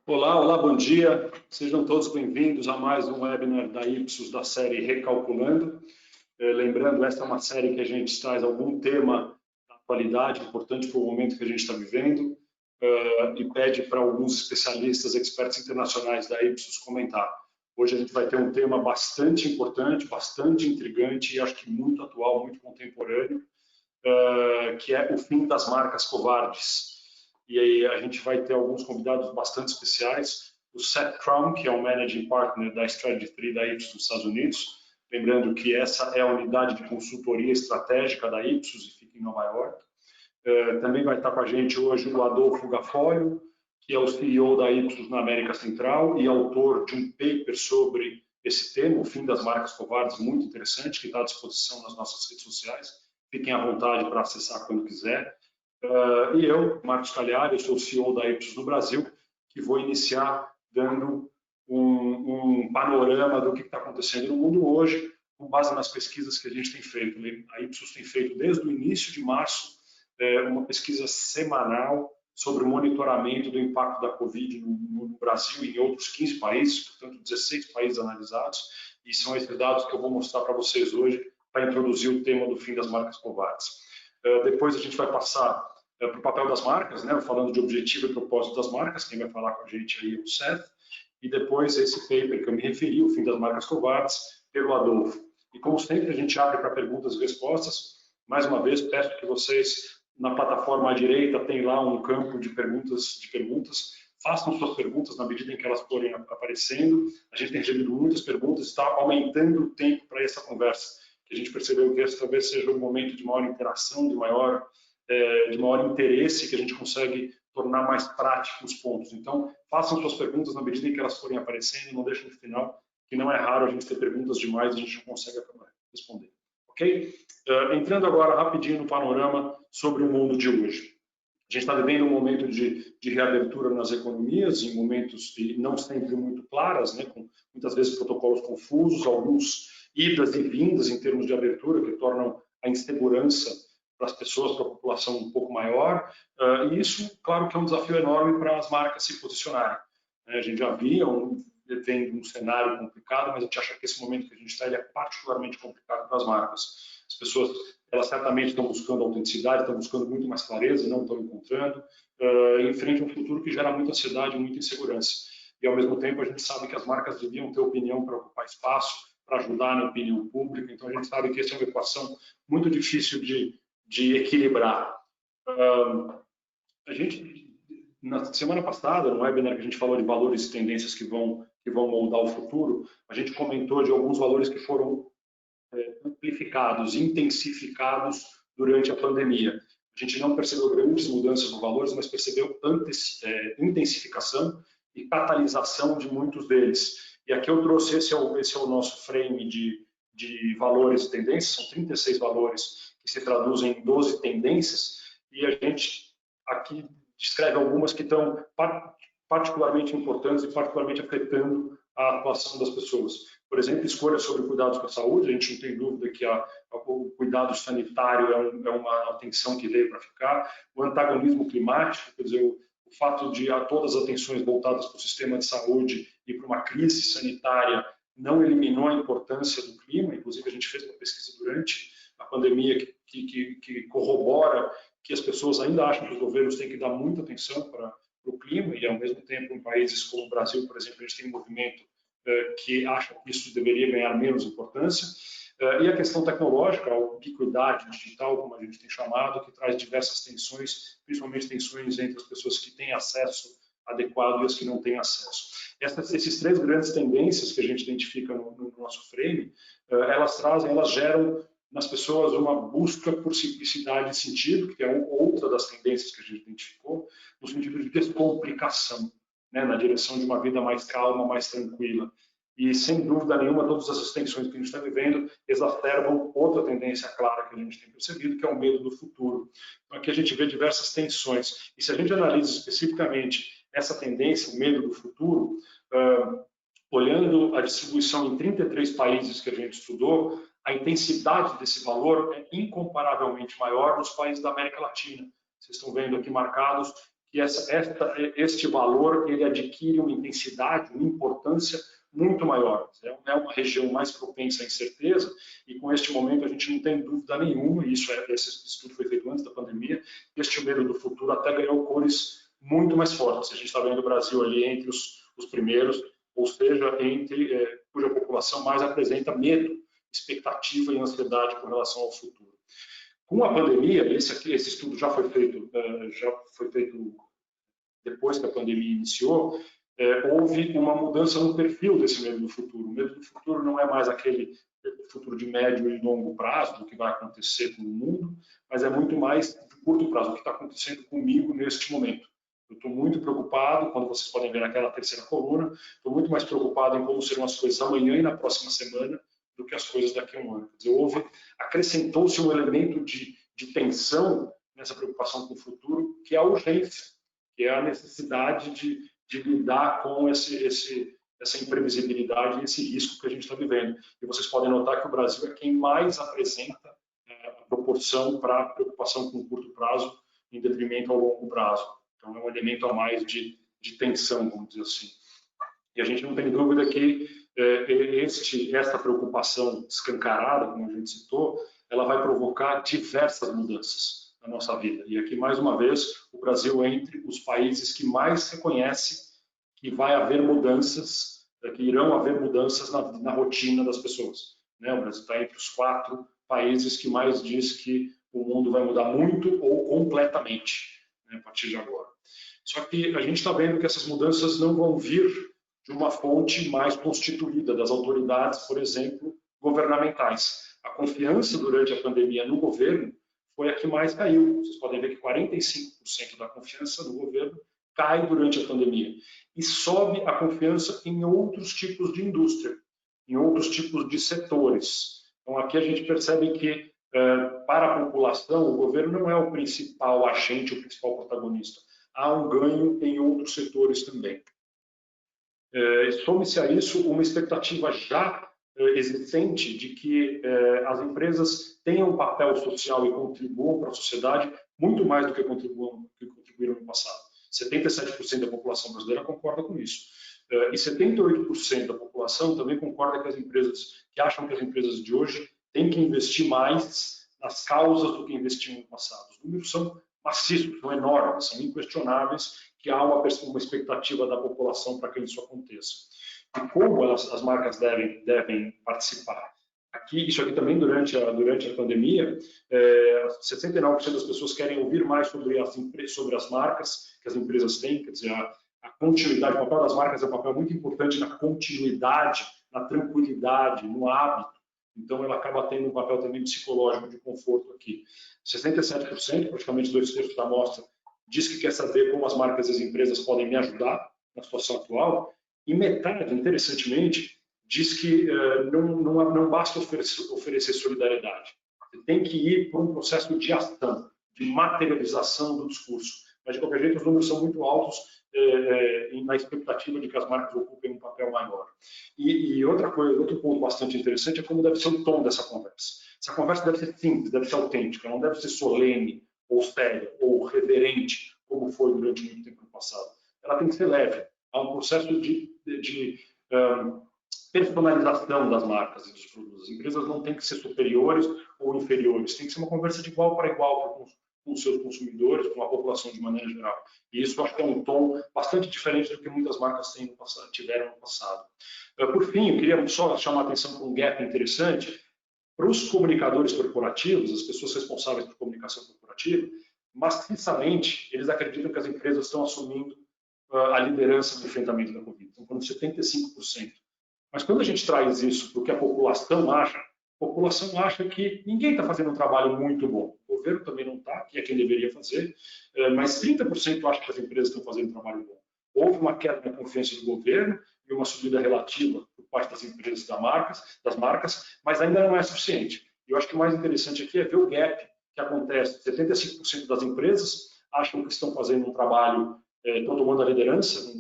Olá, olá, bom dia. Sejam todos bem-vindos a mais um webinar da Ipsos da série Recalculando. Lembrando, esta é uma série que a gente traz algum tema da atualidade importante para o momento que a gente está vivendo e pede para alguns especialistas, expertos internacionais da Ipsos comentar. Hoje a gente vai ter um tema bastante importante, bastante intrigante e acho que muito atual, muito contemporâneo, que é o fim das marcas covardes. E aí a gente vai ter alguns convidados bastante especiais. O Seth Crown, que é o Managing Partner da Strategy 3 da Ipsos dos Estados Unidos. Lembrando que essa é a unidade de consultoria estratégica da Ipsos e fica em Nova York. Também vai estar com a gente hoje o Adolfo Gafolio, que é o CEO da Ipsos na América Central e autor de um paper sobre esse tema, o fim das marcas covardes, muito interessante, que está à disposição nas nossas redes sociais. Fiquem à vontade para acessar quando quiser. E eu, Marcos Cagliari, eu sou o CEO da Ipsos no Brasil, que vou iniciar dando um panorama do que está acontecendo no mundo hoje, com base nas pesquisas que a gente tem feito. A Ipsos tem feito desde o início de março uma pesquisa semanal sobre o monitoramento do impacto da Covid no Brasil e em outros 15 países, portanto 16 países analisados, e são esses dados que eu vou mostrar para vocês hoje para introduzir o tema do fim das marcas covardes. Depois a gente vai passar para o papel das marcas, né, falando de objetivo e propósito das marcas, quem vai falar com a gente aí é o Seth, e depois esse paper que eu me referi, o fim das marcas covardes, pelo Adolfo. E como sempre a gente abre para perguntas e respostas. Mais uma vez peço que vocês, na plataforma à direita, tem lá um campo de perguntas, façam suas perguntas na medida em que elas forem aparecendo. A gente tem recebido muitas perguntas, está aumentando o tempo para essa conversa, que a gente percebeu que esse talvez seja um momento de maior interação, de maior interesse, que a gente consegue tornar mais práticos os pontos. Então, façam suas perguntas na medida em que elas forem aparecendo, não deixem no final, que não é raro a gente ter perguntas demais e a gente não consegue responder. Ok? Entrando agora rapidinho no panorama sobre o mundo de hoje. A gente está vivendo um momento de reabertura nas economias, em momentos não sempre muito claras, né, com muitas vezes protocolos confusos, alguns idas e vindas em termos de abertura, que tornam a insegurança para as pessoas, para a população um pouco maior. E isso, claro que é um desafio enorme para as marcas se posicionarem. A gente já via vem um cenário complicado, mas a gente acha que esse momento que a gente está é particularmente complicado para as marcas. As pessoas, elas certamente estão buscando autenticidade, estão buscando muito mais clareza, não estão encontrando, em frente a um futuro que gera muita ansiedade e muita insegurança. E, ao mesmo tempo, a gente sabe que as marcas deviam ter opinião para ocupar espaço, para ajudar na opinião pública, então a gente sabe que essa é uma equação muito difícil de equilibrar. A gente, na semana passada, no webinar que a gente falou de valores e tendências que vão moldar o futuro, a gente comentou de alguns valores que foram amplificados, intensificados durante a pandemia. A gente não percebeu grandes mudanças nos valores, mas percebeu intensificação e catalisação de muitos deles. E aqui eu trouxe, esse é o nosso frame de valores e tendências, são 36 valores que se traduzem em 12 tendências, e a gente aqui descreve algumas que estão particularmente importantes e particularmente afetando a atuação das pessoas. Por exemplo, escolha sobre cuidados com a saúde. A gente não tem dúvida que o cuidado sanitário é uma atenção que veio para ficar. O antagonismo climático, quer dizer, o fato de todas as atenções voltadas para o sistema de saúde e para uma crise sanitária não eliminou a importância do clima. Inclusive, a gente fez uma pesquisa durante a pandemia que corrobora que as pessoas ainda acham que os governos têm que dar muita atenção para o clima, e ao mesmo tempo em países como o Brasil, por exemplo, a gente tem um movimento que acha que isso deveria ganhar menos importância. E a questão tecnológica, a ubiquidade digital, como a gente tem chamado, que traz diversas tensões, principalmente tensões entre as pessoas que têm acesso adequado e as que não têm acesso. Esses três grandes tendências que a gente identifica no nosso frame, elas geram nas pessoas uma busca por simplicidade e sentido, que é outra das tendências que a gente identificou, no sentido de descomplicação, né, na direção de uma vida mais calma, mais tranquila. E, sem dúvida nenhuma, todas essas tensões que a gente está vivendo exacerbam outra tendência clara que a gente tem percebido, que é o medo do futuro. Então, aqui a gente vê diversas tensões. E se a gente analisa especificamente essa tendência, o medo do futuro, olhando a distribuição em 33 países que a gente estudou, a intensidade desse valor é incomparavelmente maior nos países da América Latina. Vocês estão vendo aqui marcados que este valor ele adquire uma intensidade, uma importância muito maior. É uma região mais propensa à incerteza e com este momento a gente não tem dúvida nenhuma, e esse estudo foi feito antes da pandemia, este medo do futuro até ganhou cores muito mais fortes. A gente está vendo o Brasil ali entre os primeiros, ou seja, cuja população mais apresenta medo, expectativa e ansiedade com relação ao futuro. Com a pandemia, esse estudo já foi feito depois que a pandemia iniciou, houve uma mudança no perfil desse medo do futuro. O medo do futuro não é mais aquele futuro de médio e longo prazo, do que vai acontecer com o mundo, mas é muito mais de curto prazo, o que está acontecendo comigo neste momento. Eu estou muito preocupado, quando vocês podem ver naquela terceira coluna, estou muito mais preocupado em como serão as coisas amanhã e na próxima semana do que as coisas daqui a um ano. Quer dizer, acrescentou-se um elemento de tensão nessa preocupação com o futuro, que é a urgência, que é a necessidade de lidar com essa imprevisibilidade e esse risco que a gente está vivendo. E vocês podem notar que o Brasil é quem mais apresenta a proporção para a preocupação com o curto prazo em detrimento ao longo prazo. Então, é um elemento a mais de tensão, vamos dizer assim. E a gente não tem dúvida que esta preocupação escancarada, como a gente citou, ela vai provocar diversas mudanças na nossa vida. E aqui, mais uma vez, o Brasil é entre os países que mais reconhece que vai haver mudanças, que irão haver mudanças na rotina das pessoas. Né? O Brasil está entre os 4 países que mais diz que o mundo vai mudar muito ou completamente, né, a partir de agora. Só que a gente está vendo que essas mudanças não vão vir de uma fonte mais constituída, das autoridades, por exemplo, governamentais. A confiança durante a pandemia no governo foi a que mais caiu. Vocês podem ver que 45% da confiança no governo cai durante a pandemia. E sobe a confiança em outros tipos de indústria, em outros tipos de setores. Então, aqui a gente percebe que, para a população, o governo não é o principal agente, o principal protagonista. Há um ganho em outros setores também. Some-se a isso uma expectativa já existente de que as empresas tenham um papel social e contribuam para a sociedade muito mais do que contribuíram no passado. 77% da população brasileira concorda com isso. E 78% da população também concorda que acham que as empresas de hoje têm que investir mais nas causas do que investiam no passado. Os números são maciços, são enormes, são inquestionáveis, que há uma expectativa da população para que isso aconteça. E como as marcas devem participar? Isso aqui também, durante a pandemia, 69% das pessoas querem ouvir mais sobre as marcas que as empresas têm, quer dizer, a continuidade, o papel das marcas é um papel muito importante na continuidade, na tranquilidade, no hábito. Então, ela acaba tendo um papel também psicológico de conforto aqui. 67%, praticamente 2/3 da amostra, diz que quer saber como as marcas e as empresas podem me ajudar na situação atual, e metade, interessantemente, diz que não basta oferecer solidariedade. Você tem que ir para um processo de ação, de materialização do discurso. Mas, de qualquer jeito, os números são muito altos na expectativa de que as marcas ocupem um papel maior. E outro ponto bastante interessante é como deve ser o tom dessa conversa. Essa conversa deve ser simples, deve ser autêntica, não deve ser solene, ou séria, ou reverente, como foi durante muito tempo no passado. Ela tem que ser leve. Há um processo de personalização das marcas e dos produtos. As empresas não têm que ser superiores ou inferiores, tem que ser uma conversa de igual para igual com os seus consumidores, com a população de maneira geral. E isso acho que é um tom bastante diferente do que muitas marcas tiveram no passado. Por fim, eu queria só chamar a atenção para um gap interessante. Para os comunicadores corporativos, as pessoas responsáveis por comunicação corporativa, maciçamente, eles acreditam que as empresas estão assumindo a liderança no enfrentamento da Covid. Estão falando de 75%. Mas quando a gente traz isso para o que a população acha que ninguém está fazendo um trabalho muito bom. O governo também não está, que é quem deveria fazer, mas 30% acha que as empresas estão fazendo um trabalho bom. Houve uma queda na confiança do governo e uma subida relativa por parte das empresas das marcas, mas ainda não é suficiente. Eu acho que o mais interessante aqui é ver o gap que acontece. 75% das empresas acham que estão fazendo um trabalho, estão tomando a liderança,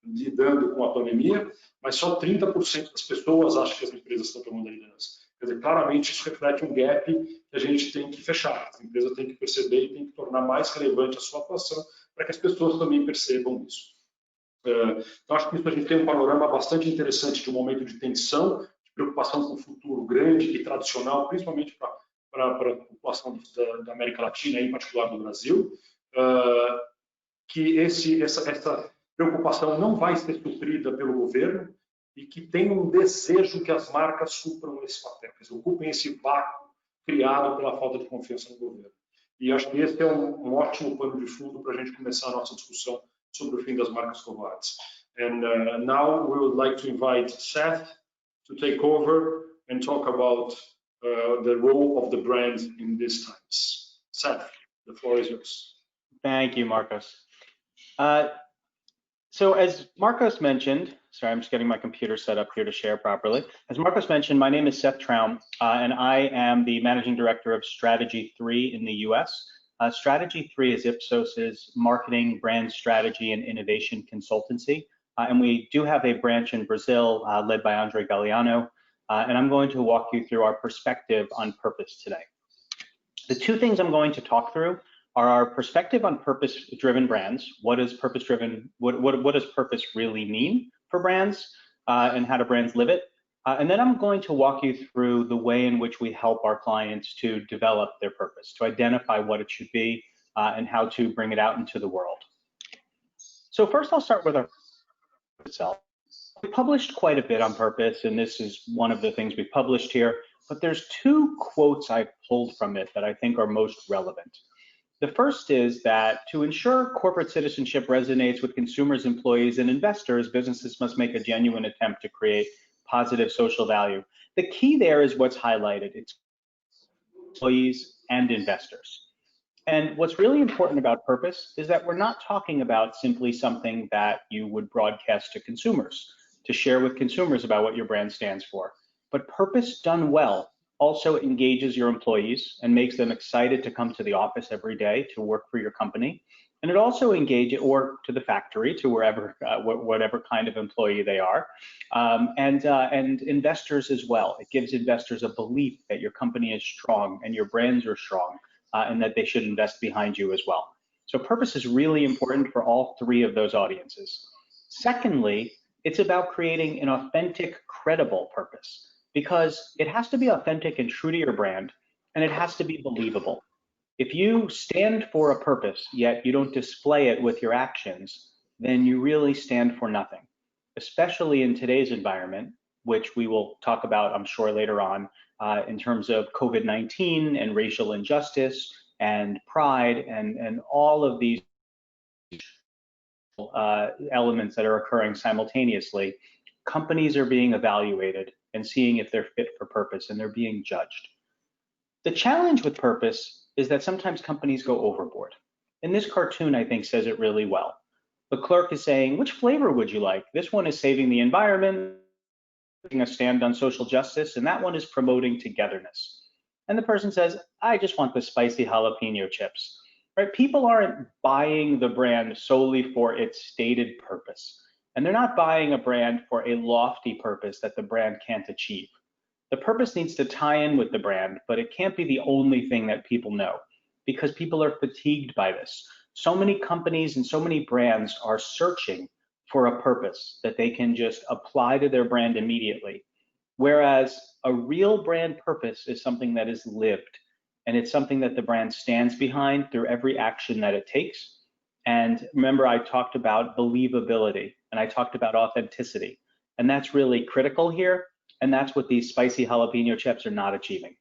lidando com a pandemia, mas só 30% das pessoas acham que as empresas estão tomando a liderança. Quer Quer dizer, claramente isso reflete um gap que a gente tem que fechar. A empresa tem que perceber e tem que tornar mais relevante a sua atuação para que as pessoas também percebam isso. Então, acho que isso a gente tem um panorama bastante interessante de um momento de tensão, de preocupação com o futuro grande e tradicional, principalmente para a população da América Latina, em particular do Brasil, que essa preocupação não vai ser suprida pelo governo e que tem um desejo que as marcas supram esse papel, que ocupem esse vácuo criado pela falta de confiança no governo. E acho que esse é um ótimo pano de fundo para a gente começar a nossa discussão sobre o fim das marcas covardes. And now we would like to invite Seth to take over and talk about the role of the brand in these times. Seth, the floor is yours. Thank you, Marcos. So as Marcos mentioned, sorry, I'm just getting my computer set up here to share properly. As Marcos mentioned, my name is Seth Traum, and I am the Managing Director of Strategy 3 in the US. Strategy 3 is Ipsos's marketing, brand strategy, and innovation consultancy. And we do have a branch in Brazil led by Andre Galeano. And I'm going to walk you through our perspective on purpose today. The two things I'm going to talk through are our perspective on purpose-driven brands. What does purpose-driven, what does purpose really mean for brands, and how do brands live it? And then I'm going to walk you through the way in which we help our clients to develop their purpose, to identify what it should be, and how to bring it out into the world. So first I'll start with our itself. We published quite a bit on purpose, and this is one of the things we published here, but there's two quotes I pulled from it that I think are most relevant. The first is that to ensure corporate citizenship resonates with consumers, employees, and investors, businesses must make a genuine attempt to create positive social value. The key there is what's highlighted. It's employees and investors. And what's really important about purpose is that we're not talking about simply something that you would broadcast to consumers, to share with consumers about what your brand stands for. But purpose done well also engages your employees and makes them excited to come to the office every day to work for your company. And it also engages, or to the factory, to wherever, whatever kind of employee they are, and investors as well. It gives investors a belief that your company is strong and your brands are strong, and that they should invest behind you as well. So purpose is really important for all three of those audiences. Secondly, it's about creating an authentic, credible purpose, because it has to be authentic and true to your brand, and it has to be believable. If you stand for a purpose, yet you don't display it with your actions, then you really stand for nothing, especially in today's environment, which we will talk about, I'm sure, later on, in terms of COVID-19 and racial injustice and pride and all of these elements that are occurring simultaneously. Companies are being evaluated and seeing if they're fit for purpose, and they're being judged. The challenge with purpose is that sometimes companies go overboard. And this cartoon, I think, says it really well. The clerk is saying, which flavor would you like? This one is saving the environment, taking a stand on social justice, and that one is promoting togetherness. And the person says, I just want the spicy jalapeno chips. Right? People aren't buying the brand solely for its stated purpose. And they're not buying a brand for a lofty purpose that the brand can't achieve. The purpose needs to tie in with the brand, but it can't be the only thing that people know, because people are fatigued by this. So many companies and so many brands are searching for a purpose that they can just apply to their brand immediately. Whereas a real brand purpose is something that is lived, and it's something that the brand stands behind through every action that it takes. And remember, I talked about believability and I talked about authenticity, and that's really critical here. And that's what these spicy jalapeno chips are not achieving.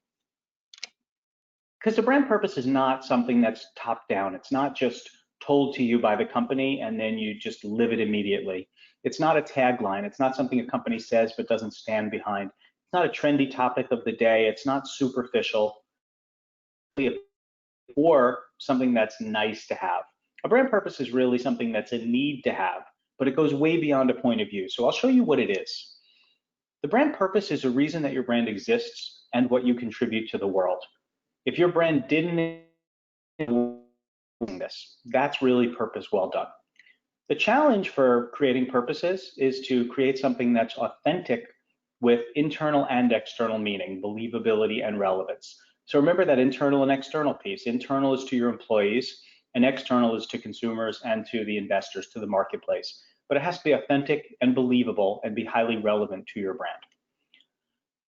Because the brand purpose is not something that's top down. It's not just told to you by the company and then you just live it immediately. It's not a tagline. It's not something a company says but doesn't stand behind. It's not a trendy topic of the day. It's not superficial or something that's nice to have. A brand purpose is really something that's a need to have, but it goes way beyond a point of view. So I'll show you what it is. The brand purpose is a reason that your brand exists and what you contribute to the world. If your brand didn't do this, that's really purpose well done. The challenge for creating purposes is to create something that's authentic with internal and external meaning, believability and relevance. So remember that internal and external piece. Internal is to your employees, and external is to consumers and to the investors, to the marketplace. But it has to be authentic and believable and be highly relevant to your brand.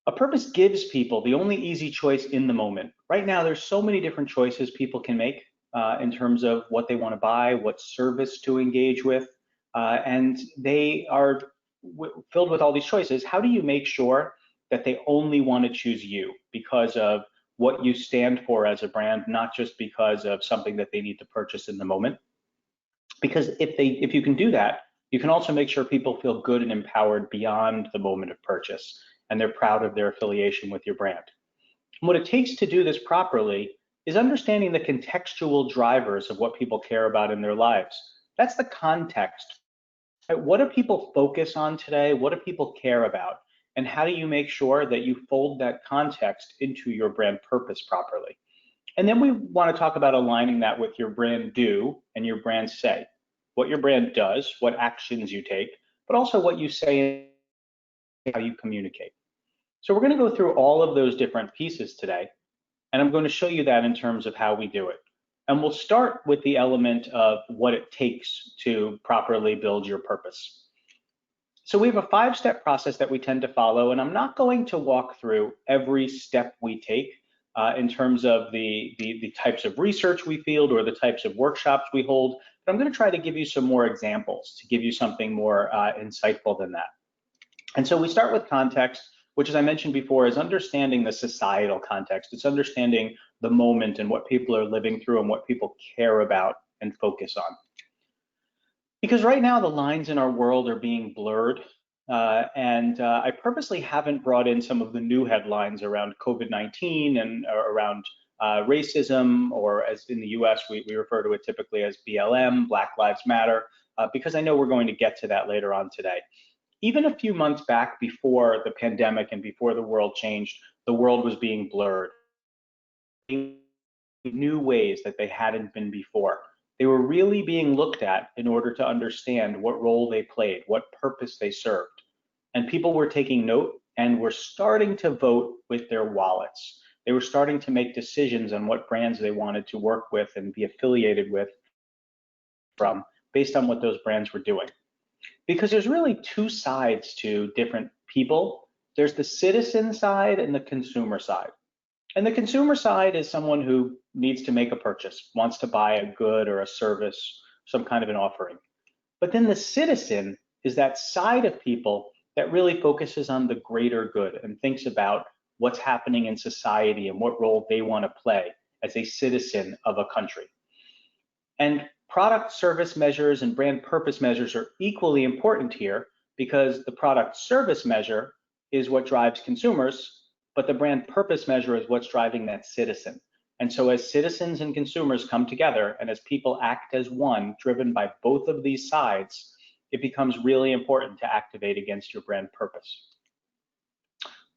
A purpose gives people the only easy choice in the moment. Right now, there's so many different choices people can make in terms of what they want to buy, what service to engage with, and they are filled with all these choices. How do you make sure that they only want to choose you because of what you stand for as a brand, not just because of something that they need to purchase in the moment? Because if you can do that, you can also make sure people feel good and empowered beyond the moment of purchase, and they're proud of their affiliation with your brand. And what it takes to do this properly is understanding the contextual drivers of what people care about in their lives. That's the context. What do people focus on today? What do people care about? And how do you make sure that you fold that context into your brand purpose properly? And then we want to talk about aligning that with your brand do and your brand say. What your brand does, what actions you take, but also what you say and how you communicate. So we're going to go through all of those different pieces today, and I'm going to show you that in terms of how we do it. And we'll start with the element of what it takes to properly build your purpose. So we have a 5-step process that we tend to follow, and I'm not going to walk through every step we take in terms of the types of research we field or the types of workshops we hold, but I'm going to try to give you some more examples to give you something more insightful than that. And so we start with context, which, as I mentioned before, is understanding the societal context. It's understanding the moment and what people are living through and what people care about and focus on. Because right now the lines in our world are being blurred, and I purposely haven't brought in some of the new headlines around COVID-19 and around racism, or as in the US, we refer to it typically as BLM, Black Lives Matter, because I know we're going to get to that later on today. Even a few months back, before the pandemic and before the world changed, the world was being blurred in new ways that they hadn't been before. They were really being looked at in order to understand what role they played, what purpose they served. And people were taking note and were starting to vote with their wallets. They were starting to make decisions on what brands they wanted to work with and be affiliated with from, based on what those brands were doing. Because there's really 2 sides to different people. There's the citizen side and the consumer side. And the consumer side is someone who needs to make a purchase, wants to buy a good or a service, some kind of an offering. But then the citizen is that side of people that really focuses on the greater good and thinks about what's happening in society and what role they want to play as a citizen of a country. And product service measures and brand purpose measures are equally important here, because the product service measure is what drives consumers, but the brand purpose measure is what's driving that citizen. And so as citizens and consumers come together and as people act as one, driven by both of these sides, it becomes really important to activate against your brand purpose.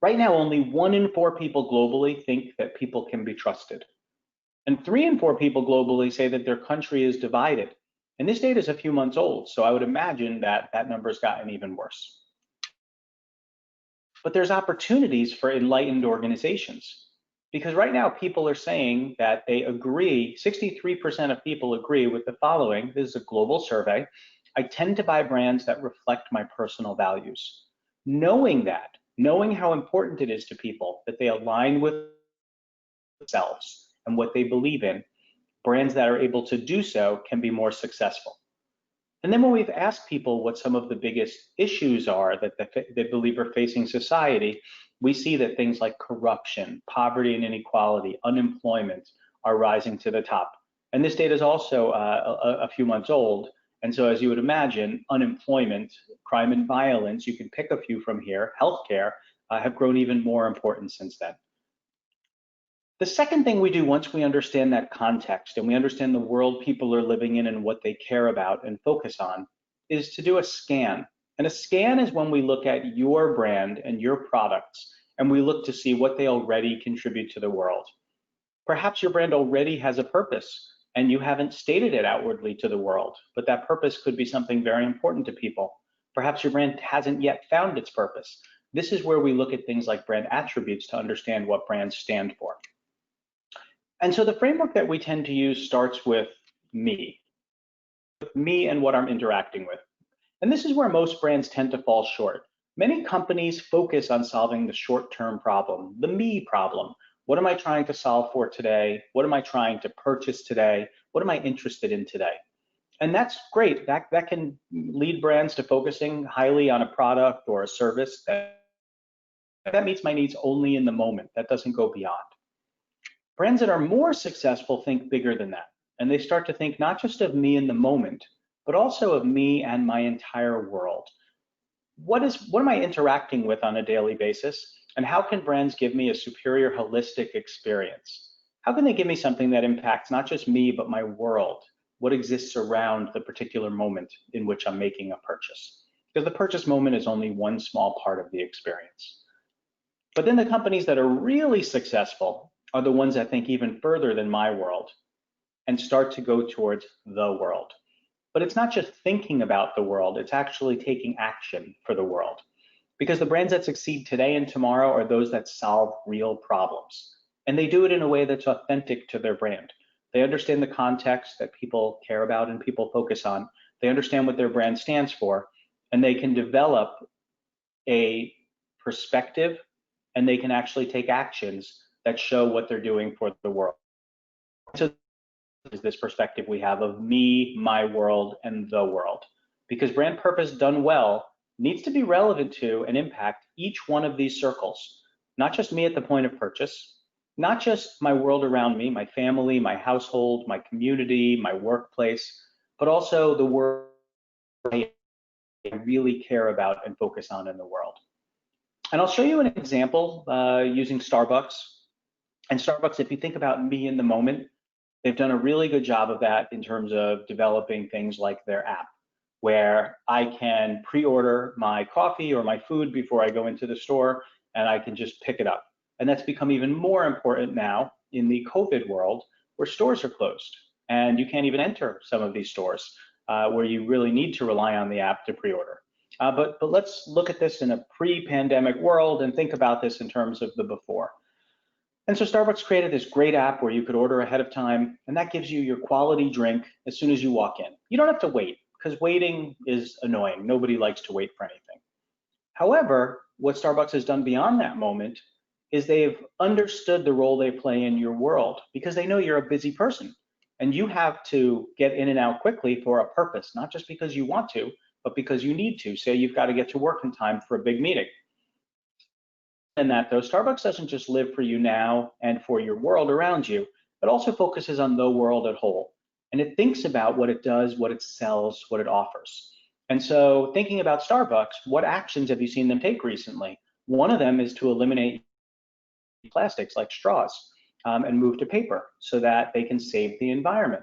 Right now, only 1 in 4 people globally think that people can be trusted. And 3 in 4 people globally say that their country is divided. And this data is a few months old, so I would imagine that that number's gotten even worse. But there's opportunities for enlightened organizations, because right now people are saying that they agree, 63% of people agree with the following. This is a global survey. I tend to buy brands that reflect my personal values. Knowing how important it is to people that they align with themselves and what they believe in, brands that are able to do so can be more successful. And then when we've asked people what some of the biggest issues are that they believe are facing society, we see that things like corruption, poverty and inequality, unemployment are rising to the top. And this data is also a few months old. And so as you would imagine, unemployment, crime and violence, you can pick a few from here, healthcare, have grown even more important since then. The second thing we do once we understand that context and we understand the world people are living in and what they care about and focus on is to do a scan. And a scan is when we look at your brand and your products and we look to see what they already contribute to the world. Perhaps your brand already has a purpose and you haven't stated it outwardly to the world, but that purpose could be something very important to people. Perhaps your brand hasn't yet found its purpose. This is where we look at things like brand attributes to understand what brands stand for. And so the framework that we tend to use starts with me and what I'm interacting with. And this is where most brands tend to fall short. Many companies focus on solving the short-term problem, the me problem. What am I trying to solve for today? What am I trying to purchase today? What am I interested in today? And that's great. That can lead brands to focusing highly on a product or a service that meets my needs only in the moment. That doesn't go beyond. Brands that are more successful think bigger than that. And they start to think not just of me in the moment, but also of me and my entire world. What am I interacting with on a daily basis? And how can brands give me a superior holistic experience? How can they give me something that impacts not just me, but my world? What exists around the particular moment in which I'm making a purchase? Because the purchase moment is only one small part of the experience. But then the companies that are really successful are the ones that think even further than my world and start to go towards the world. But it's not just thinking about the world, it's actually taking action for the world. Because the brands that succeed today and tomorrow are those that solve real problems. And they do it in a way that's authentic to their brand. They understand the context that people care about and people focus on. They understand what their brand stands for, and they can develop a perspective, and they can actually take actions that show what they're doing for the world. So is this perspective we have of me, my world, and the world. Because brand purpose done well needs to be relevant to and impact each one of these circles, not just me at the point of purchase, not just my world around me, my family, my household, my community, my workplace, but also the world I really care about and focus on in the world. And I'll show you an example using Starbucks. And Starbucks, if you think about me in the moment, they've done a really good job of that in terms of developing things like their app, where I can pre-order my coffee or my food before I go into the store, and I can just pick it up. And that's become even more important now in the COVID world, where stores are closed, and you can't even enter some of these stores where you really need to rely on the app to pre-order. But let's look at this in a pre-pandemic world and think about this in terms of the before. And so Starbucks created this great app where you could order ahead of time, and that gives you your quality drink as soon as you walk in. You don't have to wait, because waiting is annoying. Nobody likes to wait for anything. However, what Starbucks has done beyond that moment is they've understood the role they play in your world, because they know you're a busy person, and you have to get in and out quickly for a purpose, not just because you want to, but because you need to. Say you've got to get to work in time for a big meeting. And that though, Starbucks doesn't just live for you now and for your world around you, but also focuses on the world at whole. And it thinks about what it does, what it sells, what it offers. And so thinking about Starbucks, what actions have you seen them take recently? One of them is to eliminate plastics like straws and move to paper so that they can save the environment.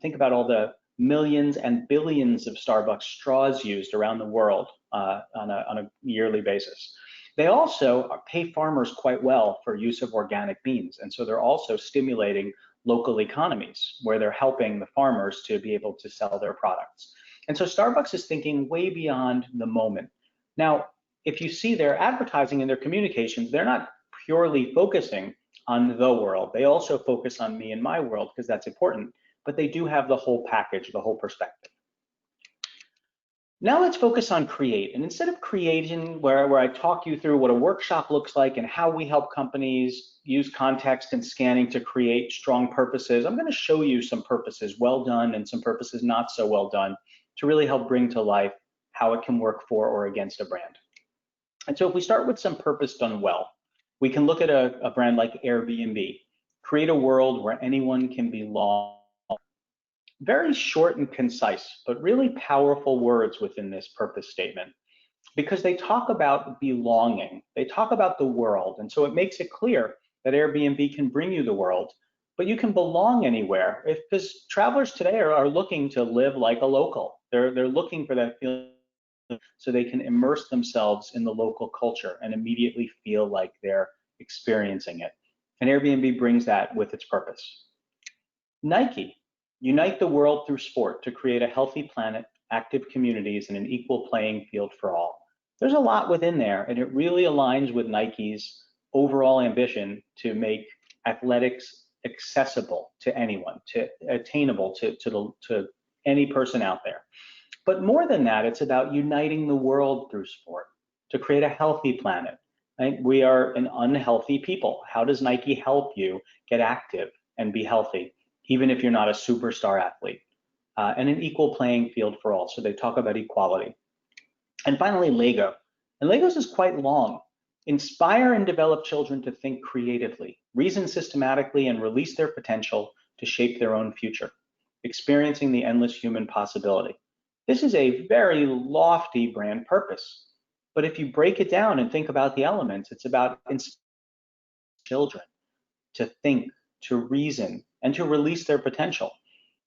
Think about all the millions and billions of Starbucks straws used around the world on a yearly basis. They also pay farmers quite well for use of organic beans, and so they're also stimulating local economies where they're helping the farmers to be able to sell their products. And so Starbucks is thinking way beyond the moment. Now, if you see their advertising and their communications, they're not purely focusing on the world. They also focus on me and my world because that's important, but they do have the whole package, the whole perspective. Now let's focus on create. And instead of creating where I talk you through what a workshop looks like and how we help companies use context and scanning to create strong purposes, I'm going to show you some purposes well done and some purposes not so well done to really help bring to life how it can work for or against a brand. And so if we start with some purpose done well, we can look at a brand like Airbnb. Create a world where anyone can belong. Very short and concise, but really powerful words within this purpose statement, because they talk about belonging, they talk about the world, and so it makes it clear that Airbnb can bring you the world, but you can belong anywhere. Because travelers today are looking to live like a local. They're looking for that feeling so they can immerse themselves in the local culture and immediately feel like they're experiencing it. And Airbnb brings that with its purpose. Nike. Unite the world through sport to create a healthy planet, active communities, and an equal playing field for all. There's a lot within there, and it really aligns with Nike's overall ambition to make athletics accessible to anyone, to attainable to any person out there. But more than that, it's about uniting the world through sport to create a healthy planet. Right? We are an unhealthy people. How does Nike help you get active and be healthy, even if you're not a superstar athlete? And an equal playing field for all. So they talk about equality. And finally, Lego. And Legos is quite long. Inspire and develop children to think creatively, reason systematically, and release their potential to shape their own future, experiencing the endless human possibility. This is a very lofty brand purpose. But if you break it down and think about the elements, it's about inspiring children to think, to reason, and to release their potential.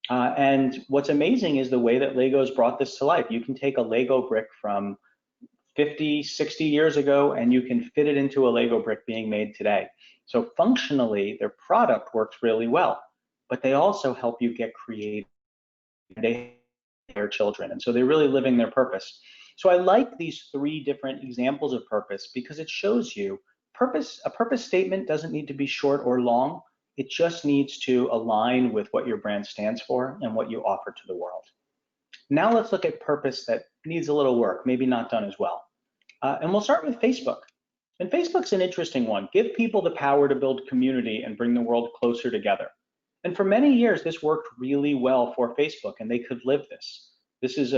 And what's amazing is the way that Lego's brought this to life. You can take a Lego brick from 50, 60 years ago, and you can fit it into a Lego brick being made today. So functionally, their product works really well, but they also help you get creative. They their children, and so they're really living their purpose. So I like these three different examples of purpose because it shows you a purpose statement doesn't need to be short or long. It just needs to align with what your brand stands for and what you offer to the world. Now let's look at purpose that needs a little work, maybe not done as well. And we'll start with Facebook. And Facebook's an interesting one. Give people the power to build community and bring the world closer together. And for many years, this worked really well for Facebook, and they could live this. This is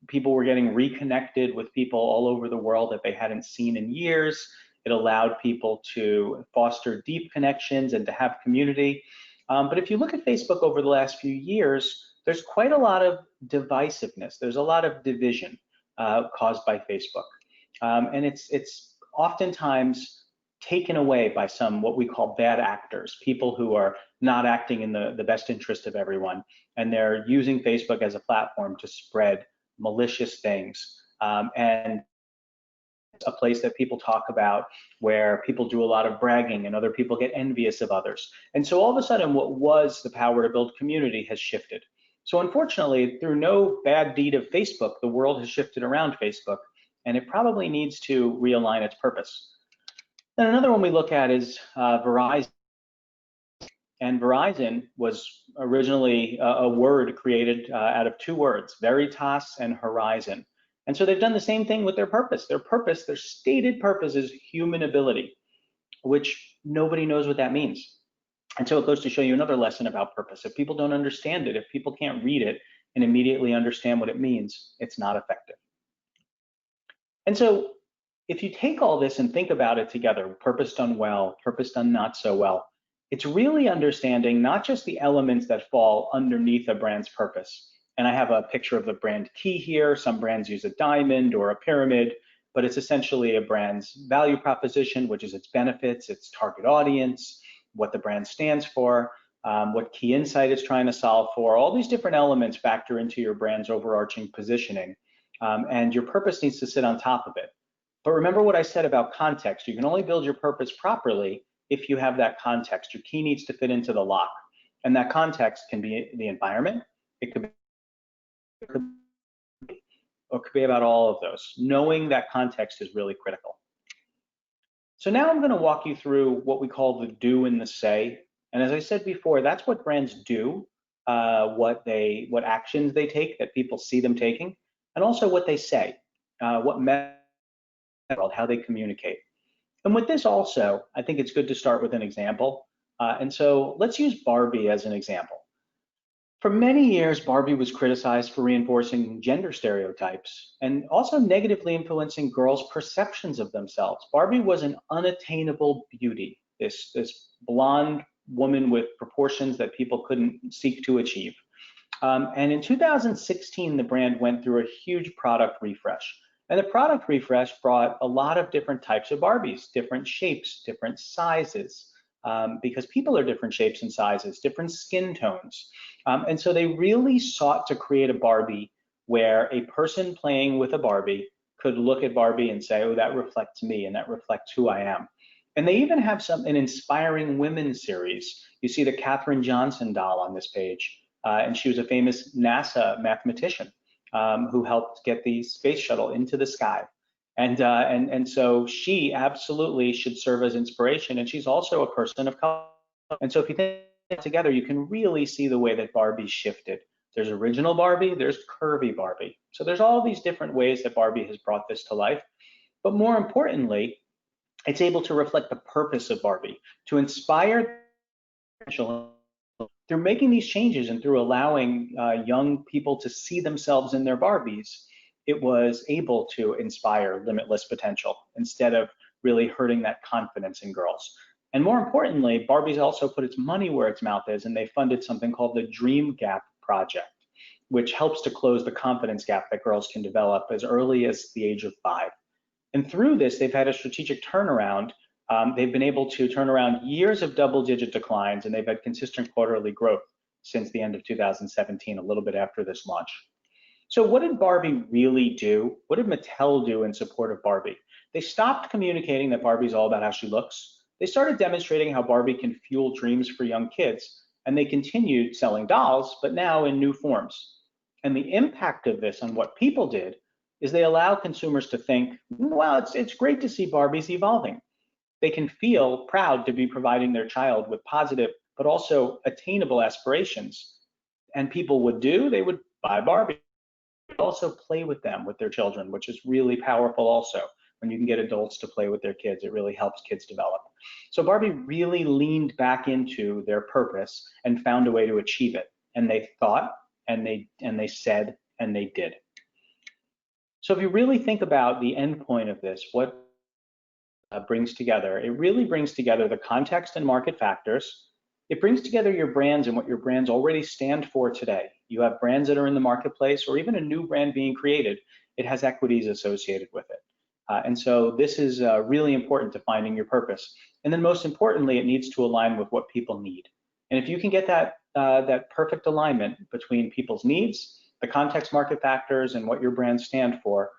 people were getting reconnected with people all over the world that they hadn't seen in years. It allowed people to foster deep connections and to have community. But if you look at Facebook over the last few years, there's quite a lot of divisiveness. There's a lot of division caused by Facebook. And it's oftentimes taken away by some what we call bad actors, people who are not acting in the best interest of everyone. And they're using Facebook as a platform to spread malicious things. And a place that people talk about where people do a lot of bragging and other people get envious of others. And so all of a sudden, what was the power to build community has shifted. So unfortunately, through no bad deed of Facebook, the world has shifted around Facebook, and it probably needs to realign its purpose. And another one we look at is Verizon. And Verizon was originally a word created out of two words, Veritas and Horizon. And so they've done the same thing with their purpose. Their stated purpose is human ability, which nobody knows what that means. And so it goes to show you another lesson about purpose. If people don't understand it, if people can't read it and immediately understand what it means, it's not effective. And so if you take all this and think about it together, purpose done well, purpose done not so well, it's really understanding not just the elements that fall underneath a brand's purpose. And I have a picture of the brand key here. Some brands use a diamond or a pyramid, but it's essentially a brand's value proposition, which is its benefits, its target audience, what the brand stands for, what key insight it's trying to solve for. All these different elements factor into your brand's overarching positioning, and your purpose needs to sit on top of it. But remember what I said about context. You can only build your purpose properly if you have that context. Your key needs to fit into the lock, and that context can be the environment. It could be or it could be about all of those. Knowing that context is really critical. So now I'm going to walk you through what we call the do and the say. And as I said before, that's what brands do, what actions they take that people see them taking, and also what they say, what method, how they communicate. And with this also, I think it's good to start with an example. And so let's use Barbie as an example. For many years, Barbie was criticized for reinforcing gender stereotypes and also negatively influencing girls' perceptions of themselves. Barbie was an unattainable beauty, this blonde woman with proportions that people couldn't seek to achieve. And in 2016, the brand went through a huge product refresh. And the product refresh brought a lot of different types of Barbies, different shapes, different sizes, because people are different shapes and sizes, different skin tones. And so they really sought to create a Barbie where a person playing with a Barbie could look at Barbie and say, oh, that reflects me and that reflects who I am. And they even have an inspiring women series. You see the Katherine Johnson doll on this page, and she was a famous NASA mathematician who helped get the space shuttle into the sky. And so she absolutely should serve as inspiration, and she's also a person of color. And so if you think together, you can really see the way that Barbie shifted. There's original Barbie, there's curvy Barbie. So there's all these different ways that Barbie has brought this to life. But more importantly, it's able to reflect the purpose of Barbie, to inspire through making these changes and through allowing young people to see themselves in their Barbies. It was able to inspire limitless potential instead of really hurting that confidence in girls. And more importantly, Barbie's also put its money where its mouth is, and they funded something called the Dream Gap Project, which helps to close the confidence gap that girls can develop as early as the age of 5. And through this, they've had a strategic turnaround. They've been able to turn around years of double-digit declines, and they've had consistent quarterly growth since the end of 2017, a little bit after this launch. So what did Barbie really do? What did Mattel do in support of Barbie? They stopped communicating that Barbie's all about how she looks. They started demonstrating how Barbie can fuel dreams for young kids, and they continued selling dolls, but now in new forms. And the impact of this on what people did is they allow consumers to think, well, it's great to see Barbies evolving. They can feel proud to be providing their child with positive, but also attainable aspirations. And people they would buy Barbie, also play with them, with their children, which is really powerful also. When you can get adults to play with their kids, it really helps kids develop. So Barbie really leaned back into their purpose and found a way to achieve it. And they thought, and they said, and they did. So if you really think about the end point of this, what brings together, it really brings together the context and market factors. It brings together your brands and what your brands already stand for today. You have brands that are in the marketplace, or even a new brand being created. It has equities associated with it. And so this is really important to finding your purpose. And then most importantly, it needs to align with what people need. And if you can get that perfect alignment between people's needs, the context, market factors, and what your brands stand for,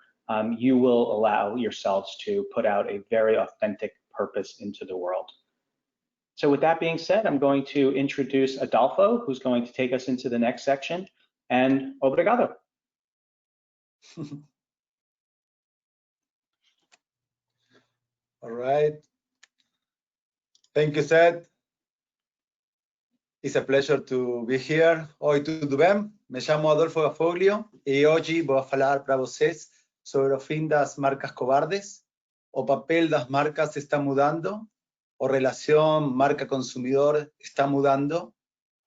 you will allow yourselves to put out a very authentic purpose into the world. So with that being said, I'm going to introduce Adolfo, who's going to take us into the next section. And obrigado. All right. Thank you, Seth. It's a pleasure to be here. Oi, tudo bem? Me chamo Adolfo Gafoglio e hoje vou falar para vocês sobre o fim das marcas covardes. O papel das marcas está mudando, o relación marca-consumidor está mudando.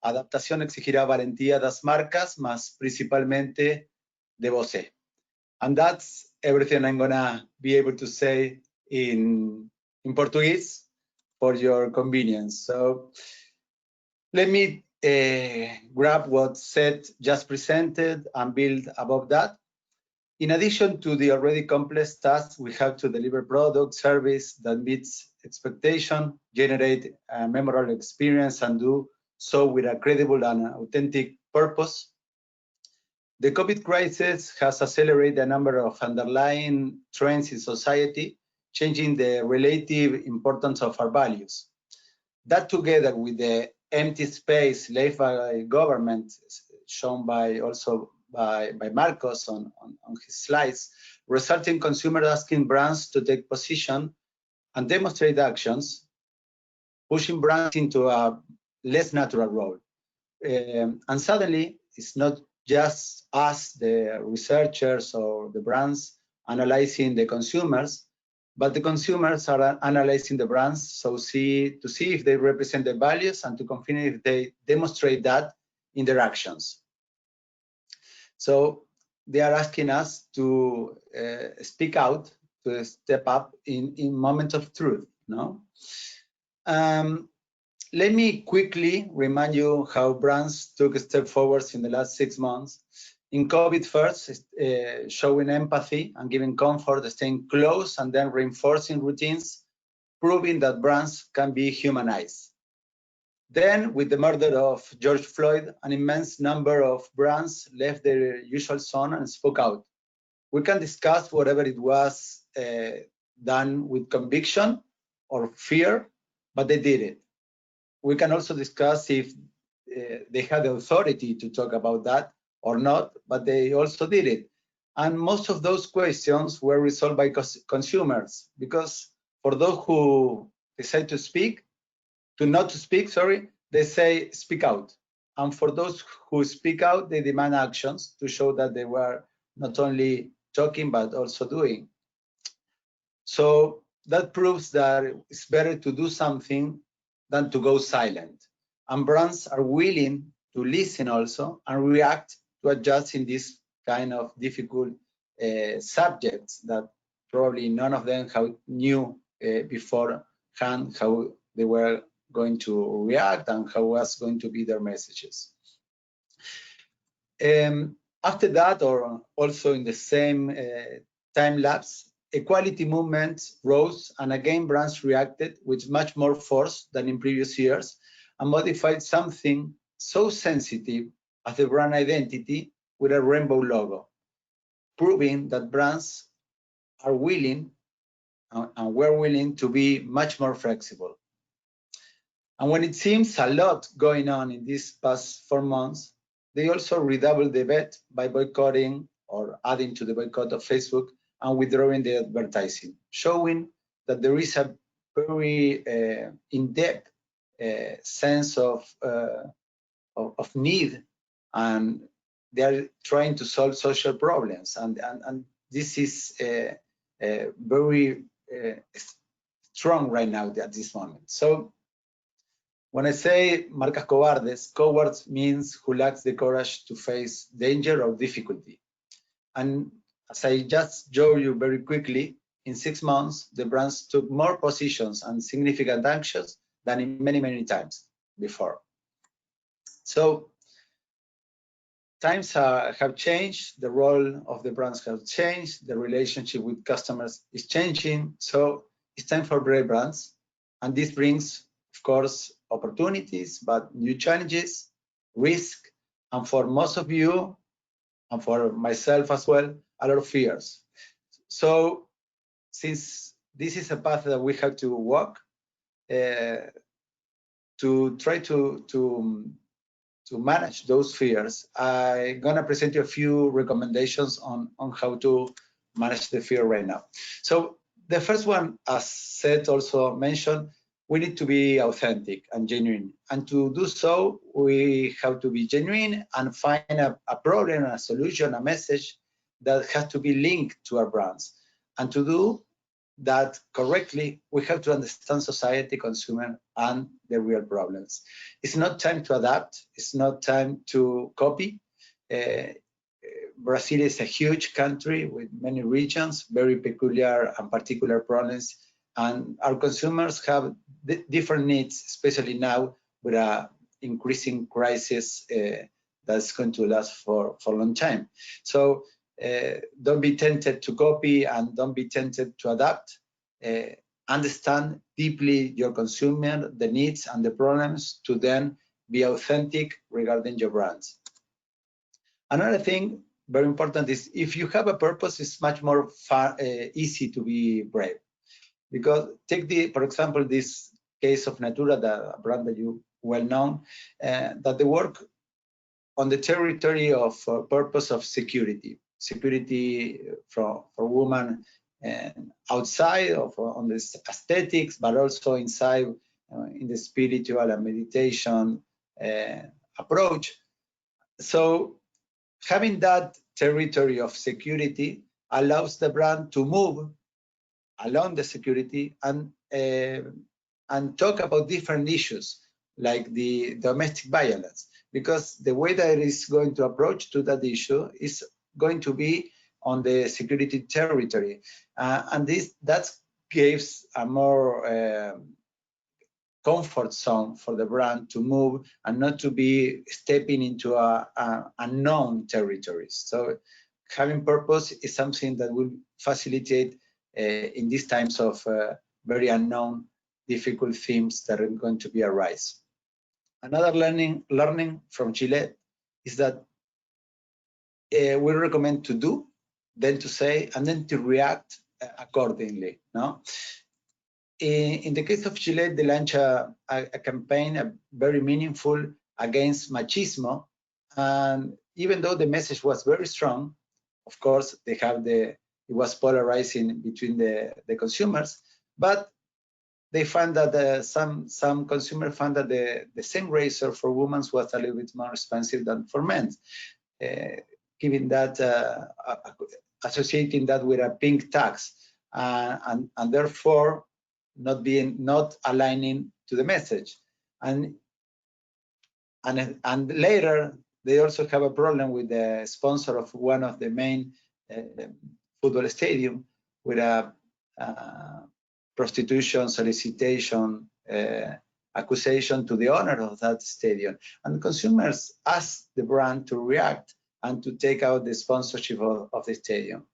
A adaptación exigirá valentía das marcas, mas principalmente de você. And that's everything I'm gonna be able to say in Portuguese for your convenience. So let me grab what Seth just presented and build above that. In addition to the already complex tasks, we have to deliver product, service that meets expectation, generate a memorable experience, and do so with a credible and authentic purpose. The COVID crisis has accelerated a number of underlying trends in society, changing the relative importance of our values. That, together with the empty space left by government, shown by Marcos on his slides, result in consumers asking brands to take position and demonstrate actions, pushing brands into a less natural role. And suddenly, it's not just us, the researchers or the brands, analyzing the consumers, but the consumers are analyzing the brands to see if they represent their values and to confirm if they demonstrate that in their actions. So they are asking us to speak out, to step up in moments of truth. No. Let me quickly remind you how brands took a step forward in the last 6 months. In COVID first, showing empathy and giving comfort, staying close, and then reinforcing routines, proving that brands can be humanized. Then, with the murder of George Floyd, an immense number of brands left their usual zone and spoke out. We can discuss whatever it was done with conviction or fear, but they did it. We can also discuss if they had the authority to talk about that or not, but they also did it. And most of those questions were resolved by consumers, because for those who decide to not to speak, they say speak out. And for those who speak out, they demand actions to show that they were not only talking, but also doing. So that proves that it's better to do something than to go silent. And brands are willing to listen also and react to adjust in this kind of difficult subjects that probably none of them knew beforehand how they were going to react and how was going to be their messages. After that, or also in the same time lapse, equality movements rose, and again brands reacted with much more force than in previous years and modified something so sensitive as the brand identity with a rainbow logo, proving that brands are willing and were willing to be much more flexible. And when it seems a lot going on in these past 4 months, they also redoubled the bet by boycotting or adding to the boycott of Facebook and withdrawing the advertising, showing that there is a very in-depth sense of need, and they are trying to solve social problems, and this is very strong right now at this moment. So when I say marcas covardes, cowards means who lacks the courage to face danger or difficulty. And as I just showed you very quickly, in 6 months, the brands took more positions and significant actions than in many times before. So times have changed, the role of the brands has changed, the relationship with customers is changing. So it's time for brave brands. And this brings, of course, opportunities, but new challenges, risk, and for most of you, and for myself as well, a lot of fears. So since this is a path that we have to walk, to try to manage those fears, I'm gonna present you a few recommendations on how to manage the fear right now. So the first one, as Seth also mentioned, we need to be authentic and genuine. And to do so, we have to be genuine and find a problem, a solution, a message that has to be linked to our brands. And to do that correctly, we have to understand society, consumer, and the real problems. It's not time to adapt. It's not time to copy. Brazil is a huge country with many regions, very peculiar and particular problems, and our consumers have different needs, especially now with an increasing crisis that's going to last for a long time. So don't be tempted to copy and don't be tempted to adapt. Understand deeply your consumer, the needs and the problems, to then be authentic regarding your brands. Another thing very important is, if you have a purpose, it's much more easy to be brave. Because take for example, this case of Natura, the brand that you well known, that they work on the territory of purpose of security for women outside on this aesthetics, but also inside in the spiritual and meditation approach. So having that territory of security allows the brand to move along the security and talk about different issues like the domestic violence, because the way that it is going to approach to that issue is going to be on the security territory, and that gives a more comfort zone for the brand to move and not to be stepping into unknown territories. So having purpose is something that will facilitate in these times of very unknown, difficult themes that are going to be arise. Another learning from Chile is that we recommend to do, then to say, and then to react accordingly. No? In the case of Chile, they launched a campaign, very meaningful, against machismo, and even though the message was very strong, of course, it was polarizing between the consumers, but they found that some consumers found that the same razor for women was a little bit more expensive than for men, giving that associating that with a pink tax, and therefore not aligning to the message. And later they also have a problem with the sponsor of one of the main football stadium with a prostitution solicitation accusation to the owner of that stadium. And consumers asked the brand to react and to take out the sponsorship of the stadium.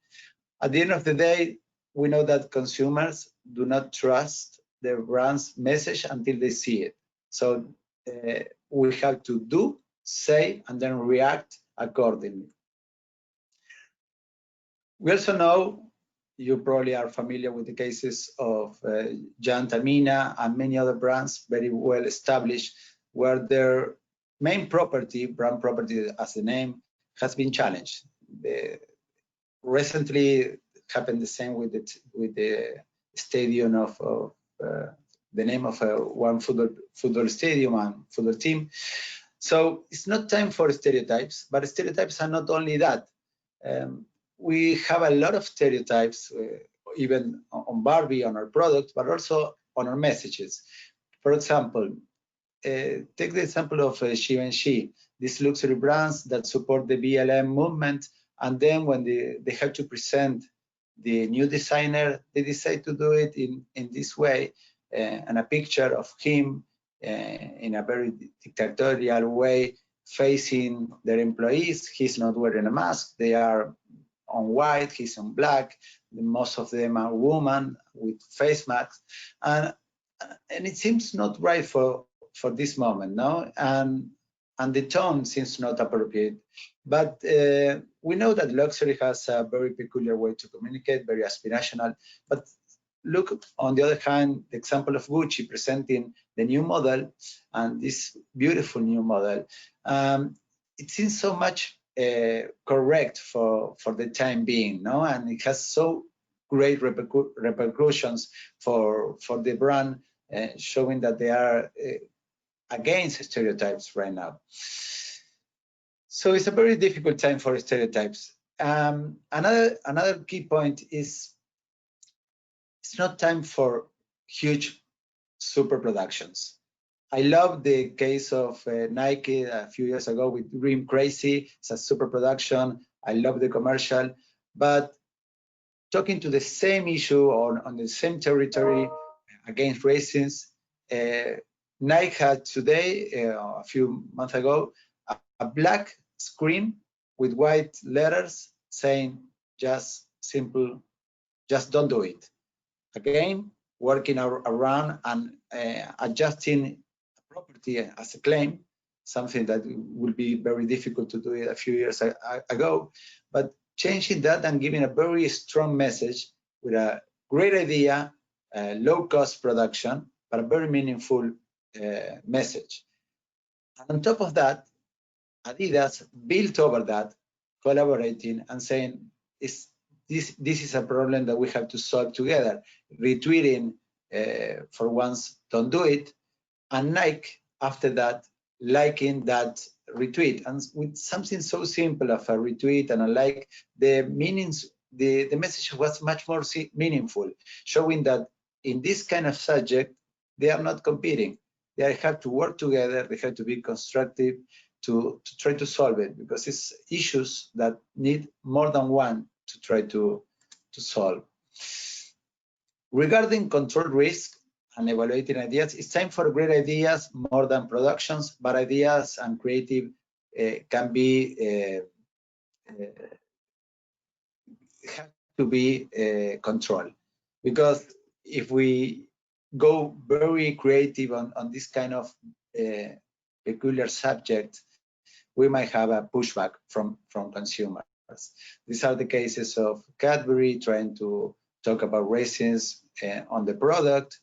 At the end of the day, we know that consumers do not trust the brand's message until they see it. So we have to do, say, and then react accordingly. We also know, you probably are familiar with the cases of Jan Tamina and many other brands, very well established, where their main property, brand property as the name, has been challenged. Recently happened the same with the stadium of the name of one football stadium and football team. So it's not time for stereotypes, but stereotypes are not only that. We have a lot of stereotypes, even on Barbie, on our product, but also on our messages. For example, take the example of Givenchy, these luxury brands that support the BLM movement, and then when they have to present the new designer, they decide to do it in this way, and a picture of him in a very dictatorial way, facing their employees. He's not wearing a mask. They are on white, he's on black. Most of them are women with face masks, and it seems not right for this moment, no? And the tone seems not appropriate. But we know that luxury has a very peculiar way to communicate, very aspirational. But look, on the other hand, the example of Gucci presenting the new model and this beautiful new model, it seems so much correct for the time being, no? And it has so great repercussions for the brand, showing that they are against stereotypes right now. So it's a very difficult time for stereotypes. Another key point is it's not time for huge super productions. I love the case of Nike a few years ago with Dream Crazy. It's a super production. I love the commercial. But talking to the same issue on the same territory against racism, Nike had today, a few months ago, a black screen with white letters saying just simple, just don't do it. Again, working around and adjusting property as a claim, something that would be very difficult to do a few years ago, but changing that and giving a very strong message with a great idea, low-cost production, but a very meaningful message. And on top of that, Adidas built over that, collaborating and saying, this is a problem that we have to solve together. Retweeting, for once, don't do it, and Nike, after that, liking that retweet. And with something so simple of a retweet and a like, the meanings, the message was much more meaningful, showing that in this kind of subject, they are not competing. They have to work together, they have to be constructive to try to solve it, because it's issues that need more than one to try to solve. Regarding control risk and evaluating ideas, it's time for great ideas more than productions, but ideas and creative can be have to be controlled, because if we go very creative on this kind of peculiar subject, we might have a pushback from consumers. These are the cases of Cadbury trying to talk about racism on the product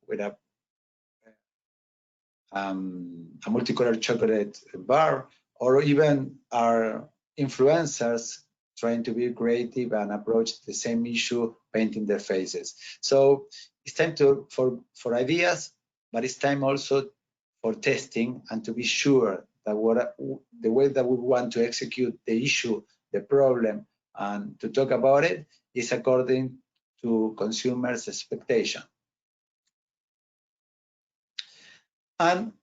with a multicolored chocolate bar, or even our influencers trying to be creative and approach the same issue, painting their faces. So it's time for ideas, but it's time also for testing and to be sure that the way that we want to execute the issue, the problem, and to talk about it is according to consumers' expectation. And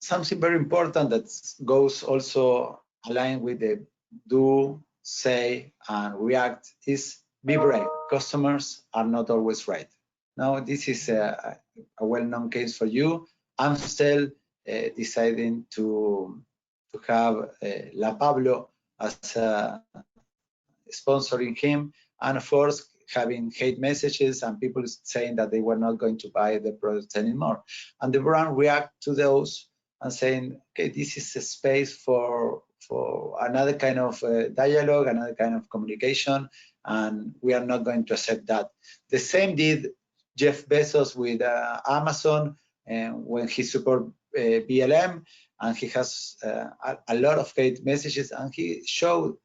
something very important that goes also aligned with the do, say, and react is be brave. Customers are not always right. Now, this is a well-known case for you. Amstel deciding to have La Pablo as sponsoring him, and of course having hate messages and people saying that they were not going to buy the product anymore. And the brand react to those and saying, okay, this is a space for another kind of dialogue, another kind of communication, and we are not going to accept that. The same did Jeff Bezos with Amazon, when he supported BLM, and he has a lot of hate messages, and he showed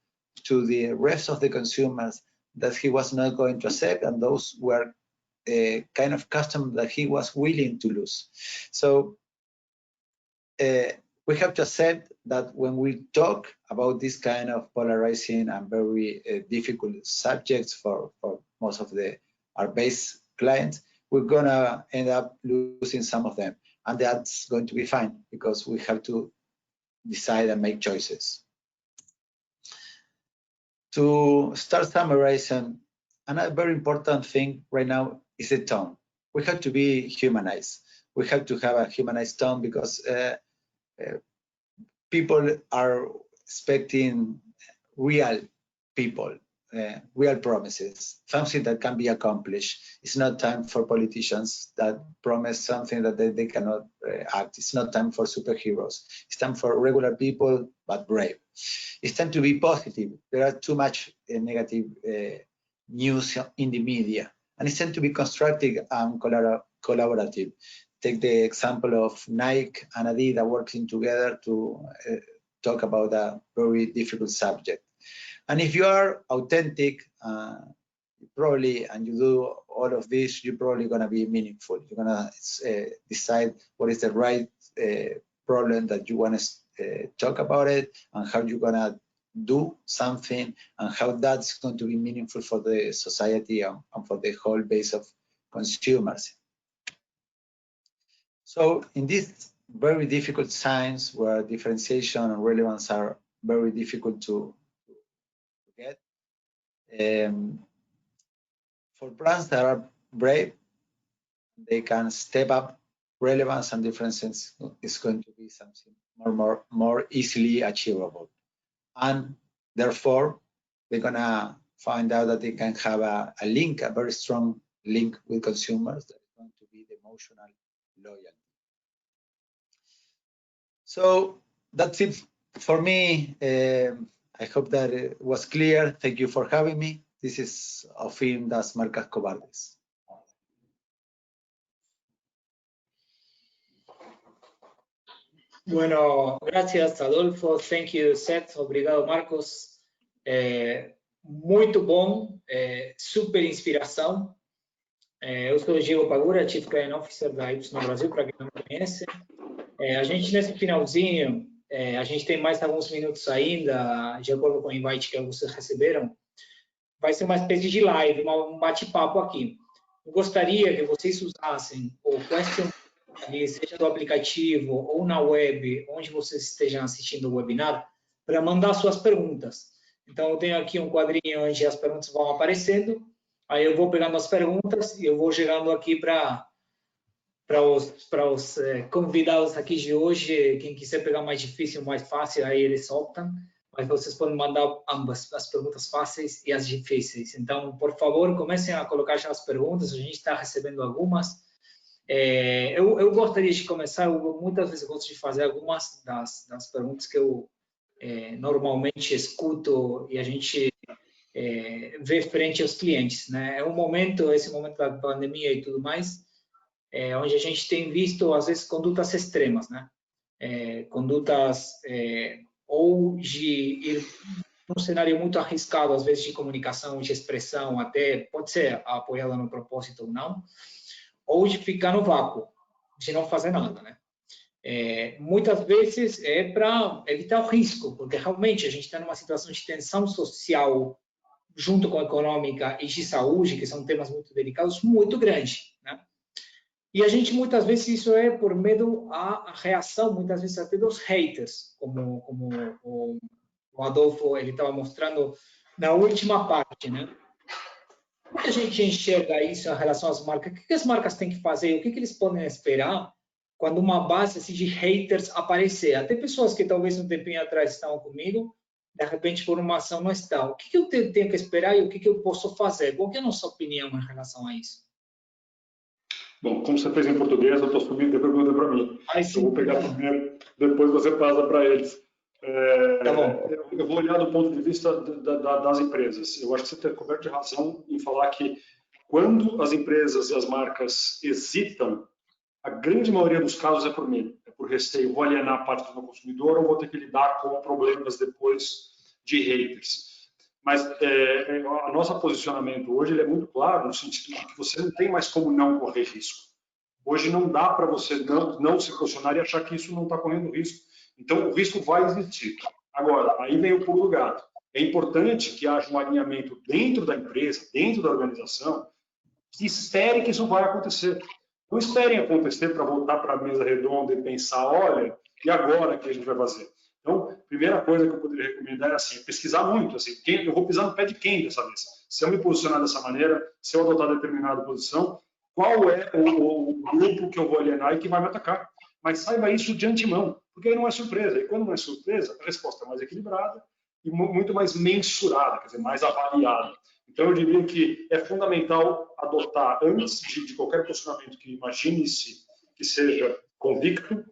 to the rest of the consumers that he was not going to accept, and those were kind of customers that he was willing to lose. So we have to accept that when we talk about this kind of polarizing and very difficult subjects for most of our base clients, we're gonna end up losing some of them, and that's going to be fine because we have to decide and make choices. To start summarizing, another very important thing right now is the tone. We have to be humanized. We have to have a humanized tone because people are expecting real people, real promises, something that can be accomplished. It's not time for politicians that promise something that they cannot act. It's not time for superheroes. It's time for regular people, but brave. It's time to be positive. There are too much negative news in the media, and it's time to be constructive and collaborative. Take the example of Nike and Adidas working together to talk about a very difficult subject. And if you are authentic, probably, and you do all of this, you're probably going to be meaningful. You're going to decide what is the right problem that you want to talk about it, and how you're going to do something, and how that's going to be meaningful for the society and for the whole base of consumers. So in these very difficult times where differentiation and relevance are very difficult to get, for brands that are brave, they can step up. Relevance and differences is going to be something more easily achievable, and therefore they're gonna find out that they can have a link, a very strong link with consumers that is going to be the emotional loyalty. So that's it for me. I hope that it was clear. Thank you for having me. This is a film that's Marcas Covardes. Bueno, gracias, Adolfo. Thank you, Seth. Obrigado, Marcos. Muito bom, super inspiração. Eu sou o Diego Pagura, Chief Client Officer da Ipsos no Brasil, para quem não me conhece. A gente, nesse finalzinho, a gente tem mais alguns minutos ainda, de acordo com o invite que vocês receberam. Vai ser uma espécie de live, um bate-papo aqui. Eu gostaria que vocês usassem o question, seja do aplicativo ou na web, onde vocês estejam assistindo o webinar, para mandar suas perguntas. Então, eu tenho aqui um quadrinho onde as perguntas vão aparecendo, aí eu vou pegando as perguntas e eu vou chegando aqui para os convidados aqui de hoje. Quem quiser pegar mais difícil, mais fácil, aí eles optam, mas vocês podem mandar ambas, as perguntas fáceis e as difíceis. Então, por favor, comecem a colocar já as perguntas, a gente está recebendo algumas. Eu gostaria de começar, muitas vezes gosto de fazer algumas das perguntas que eu normalmente escuto e a gente vê frente aos clientes, né? Esse momento da pandemia e tudo mais, onde a gente tem visto, às vezes, condutas extremas, né? Condutas ou de ir cenário muito arriscado, às vezes, de comunicação, de expressão, até pode ser apoiada no propósito ou não, ou de ficar no vácuo, de não fazer nada, né? Muitas vezes é para evitar o risco, porque realmente a gente está numa situação de tensão social junto com a econômica e de saúde, que são temas muito delicados, muito grande, né? E a gente, muitas vezes, isso é por medo à reação, muitas vezes até dos haters, como o Adolfo ele estava mostrando na última parte, né? Como que a gente enxerga isso em relação às marcas? O que as marcas têm que fazer? O que eles podem esperar quando uma base assim, de haters aparecer? Até pessoas que talvez um tempinho atrás estavam comigo, de repente por uma ação não estão. O que eu tenho que esperar e o que eu posso fazer? Qual que é a nossa opinião em relação a isso? Bom, como você fez em português, eu estou subindo a pergunta para mim. Eu vou pegar primeiro, depois você passa para eles. Tá bom. Eu vou olhar do ponto de vista das empresas. Eu acho que você tem coberto de razão em falar que quando as empresas e as marcas hesitam, a grande maioria dos casos é por medo, é por receio. Vou alienar a parte do meu consumidor ou vou ter que lidar com problemas depois de haters. Mas o nosso posicionamento hoje ele é muito claro no sentido de que você não tem mais como não correr risco. Hoje não dá para você não se posicionar e achar que isso não está correndo risco. Então, o risco vai existir. Agora, aí vem o pulo do gato. É importante que haja um alinhamento dentro da empresa, dentro da organização, que espere que isso vai acontecer. Não esperem acontecer para voltar para a mesa redonda e pensar, olha, e agora o que a gente vai fazer? Então, primeira coisa que eu poderia recomendar é assim, pesquisar muito, assim, eu vou pisar no pé de quem dessa vez? Se eu me posicionar dessa maneira, se eu adotar determinada posição, qual é o grupo que eu vou alienar e que vai me atacar? Mas saiba isso de antemão, porque aí não é surpresa. E quando não é surpresa, a resposta é mais equilibrada e muito mais mensurada, quer dizer, mais avaliada. Então, eu diria que é fundamental adotar, antes de qualquer posicionamento que imagine-se que seja convicto,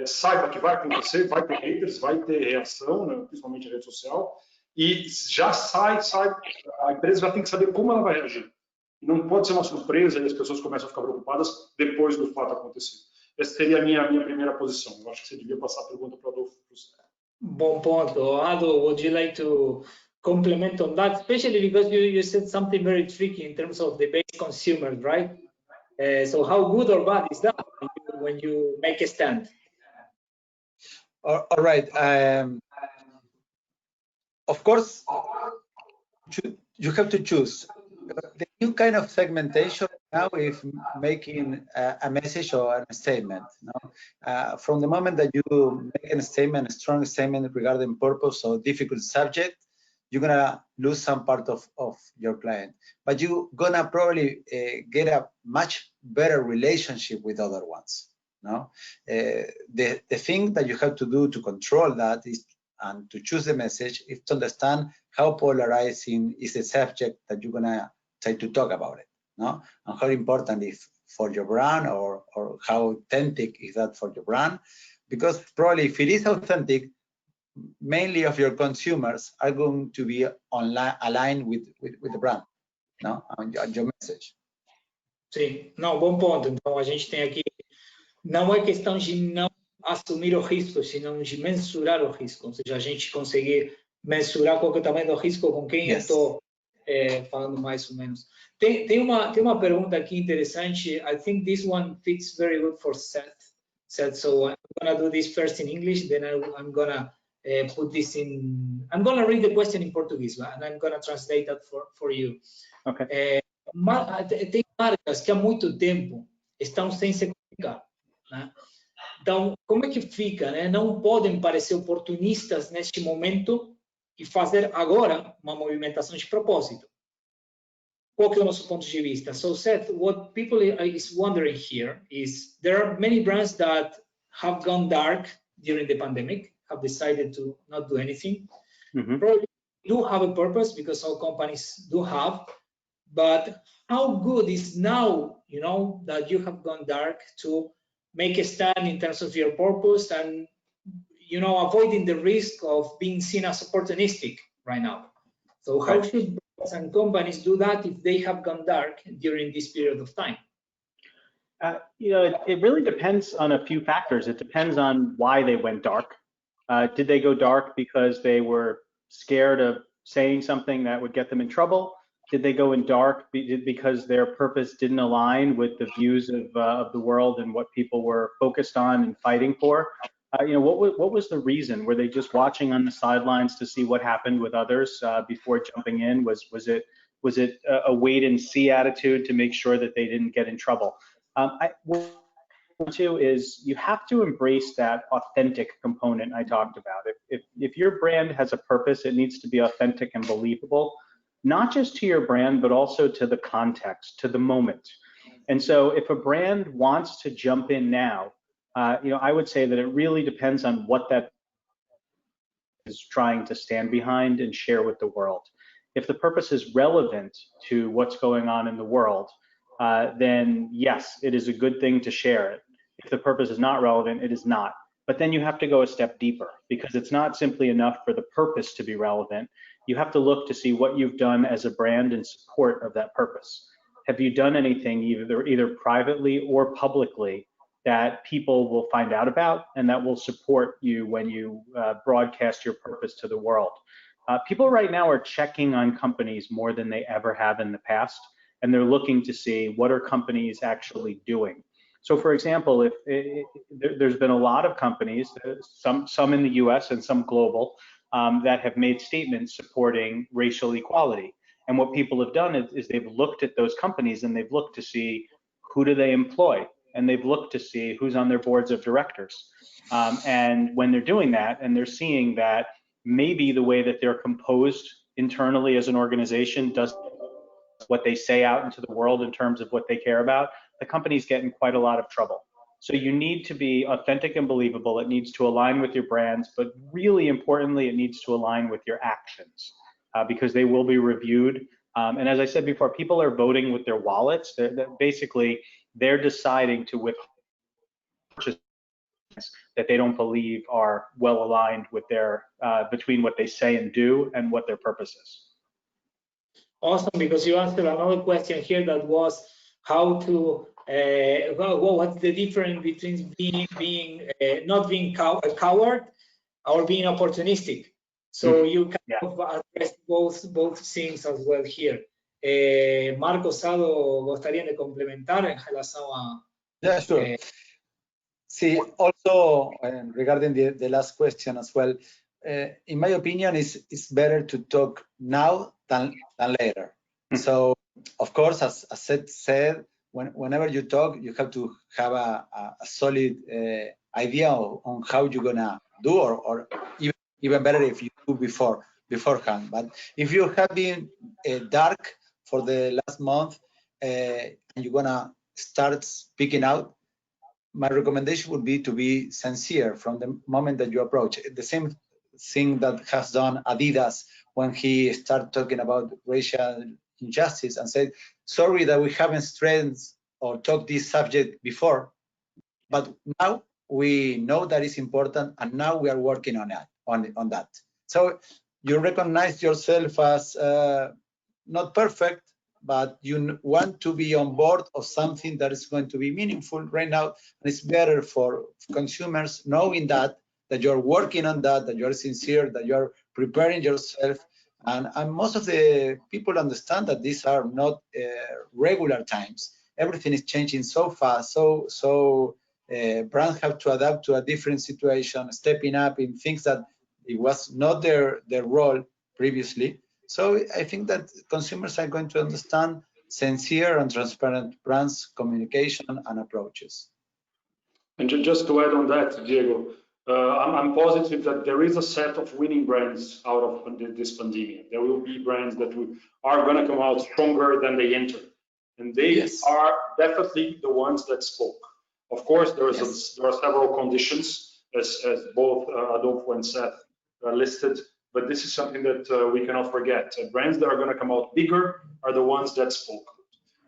saiba que vai acontecer, vai ter haters, vai ter reação, né, principalmente a rede social, e já a empresa já tem que saber como ela vai reagir. E não pode ser uma surpresa e as pessoas começam a ficar preocupadas depois do fato acontecer. Essa seria a minha primeira posição. Eu acho que você devia passar a pergunta para o Adolfo. Bom ponto. Ado, would you like to complement on that, especially because you said something very tricky in terms of the base consumers, right? So how good or bad is that when you make a stand? All right. Of course, you have to choose. The new kind of segmentation now is making a message or a statement. No? From the moment that you make a statement, a strong statement regarding purpose or difficult subject, you're gonna lose some part of your client, but you're gonna probably get a much better relationship with other ones. No, the thing that you have to do to control that is and to choose the message is to understand how polarizing is the subject that you're gonna try to talk about it. No, and how important is for your brand or how authentic is that for your brand, because probably if it is authentic, mainly of your consumers are going to be aligned with the brand, no, and your message. Sim, não, bom ponto. Então a gente tem aqui, não é questão de não assumir o risco, senão de mensurar o risco, ou seja, a gente conseguir mensurar qual é o tamanho do risco com quem yes. Eu estou falando mais ou menos. Tem uma pergunta aqui interessante. I think this one fits very good for Seth. So I'm gonna do this first in English, then I'm gonna put this in. I'm gonna read the question in Portuguese, and I'm gonna translate that for you. Okay. Tem marcas que há muito tempo estão sem se comunicar, né? Então, como é que fica, né? Não podem parecer oportunistas neste momento e fazer agora uma movimentação de propósito. Qual que é o nosso ponto de vista? So, Seth, what people is wondering here is there are many brands that have gone dark during the pandemic, have decided to not do anything. Mm-hmm. Probably do have a purpose because all companies do have, but how good is now, you know, that you have gone dark to make a stand in terms of your purpose and, you know, avoiding the risk of being seen as opportunistic right now. So how should brands and companies do that if they have gone dark during this period of time? You know, it really depends on a few factors. It depends on why they went dark. Did they go dark because they were scared of saying something that would get them in trouble? Did they go in dark because their purpose didn't align with the views of the world and what people were focused on and fighting for? What was the reason? Were they just watching on the sidelines to see what happened with others before jumping in? Was it a wait and see attitude to make sure that they didn't get in trouble? Two is you have to embrace that authentic component I talked about. If your brand has a purpose, it needs to be authentic and believable, not just to your brand, but also to the context, to the moment. And so if a brand wants to jump in now, I would say that it really depends on what that is trying to stand behind and share with the world. If the purpose is relevant to what's going on in the world, then yes, it is a good thing to share it. If the purpose is not relevant, it is not. But then you have to go a step deeper, because it's not simply enough for the purpose to be relevant. You have to look to see what you've done as a brand in support of that purpose. Have you done anything either privately or publicly that people will find out about and that will support you when you broadcast your purpose to the world? People right now are checking on companies more than they ever have in the past, and they're looking to see what are companies actually doing. So for example, there's been a lot of companies, some in the US and some global, that have made statements supporting racial equality. And what people have done is they've looked at those companies and they've looked to see who do they employ, and they've looked to see who's on their boards of directors. And when they're doing that and they're seeing that maybe the way that they're composed internally as an organization does what they say out into the world in terms of what they care about, the company's getting quite a lot of trouble. So you need to be authentic and believable. It needs to align with your brands, but really importantly, it needs to align with your actions because they will be reviewed. And as I said before, people are voting with their wallets. They're deciding to withhold purchases that they don't believe are well aligned with their between what they say and do and what their purpose is. Awesome, because you answered another question here that was how to what's the difference between being not being a coward or being opportunistic. So you kind of address both things as well here. Marcos, algo gostarían de complementar en relación a... Yeah, sure. See, also regarding the last question as well, in my opinion, it's better to talk now than later. So, of course, as Seth said, whenever you talk, you have to have a solid idea on how you're gonna do, or even better if you do beforehand. But if you have been dark for the last month and you're gonna start speaking out, my recommendation would be to be sincere from the moment that you approach. The same thing that has done Adidas when he started talking about racial injustice and said, sorry that we haven't stressed or talked this subject before, but now we know that it's important and now we are working on that. So you recognize yourself as not perfect, but you want to be on board of something that is going to be meaningful right now. And it's better for consumers knowing that you're working on that you're sincere, that you're preparing yourself. And most of the people understand that these are not regular times. Everything is changing so fast. So brands have to adapt to a different situation, stepping up in things that it was not their role previously. So I think that consumers are going to understand sincere and transparent brands, communication, and approaches. And just to add on that, Diego, I'm positive that there is a set of winning brands out of this pandemic. There will be brands that are going to come out stronger than they entered. And they are definitely the ones that spoke. Of course, there are several conditions, as both Adolfo and Seth listed, but this is something that we cannot forget. Brands that are going to come out bigger are the ones that spoke.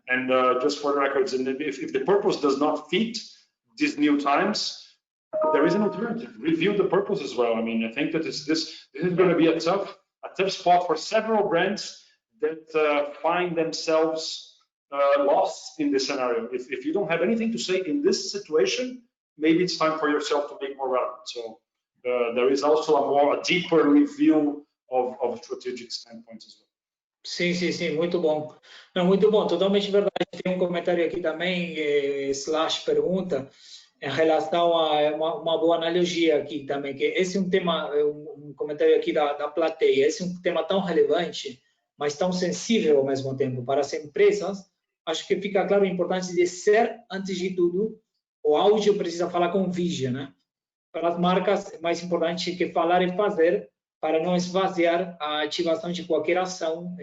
And just for the records, and if the purpose does not fit these new times, there is an alternative. Review the purpose as well. I mean, I think that this is going to be a tough spot for several brands that find themselves lost in this scenario. If you don't have anything to say in this situation, maybe it's time for yourself to make more relevant. So there is also a deeper review of strategic standpoint as well. Sim, muito bom. Não, muito bom, totalmente verdade. Tem um comentário aqui também, slash pergunta, em relação a uma boa analogia aqui também, que esse é um tema, um comentário aqui da plateia, esse é um tema tão relevante, mas tão sensível ao mesmo tempo para as empresas. Acho que fica claro a importância de ser, antes de tudo, o áudio precisa falar com vídeo, né? Para as marcas, é mais importante que falar e fazer, para não esvaziar a ativação de qualquer ação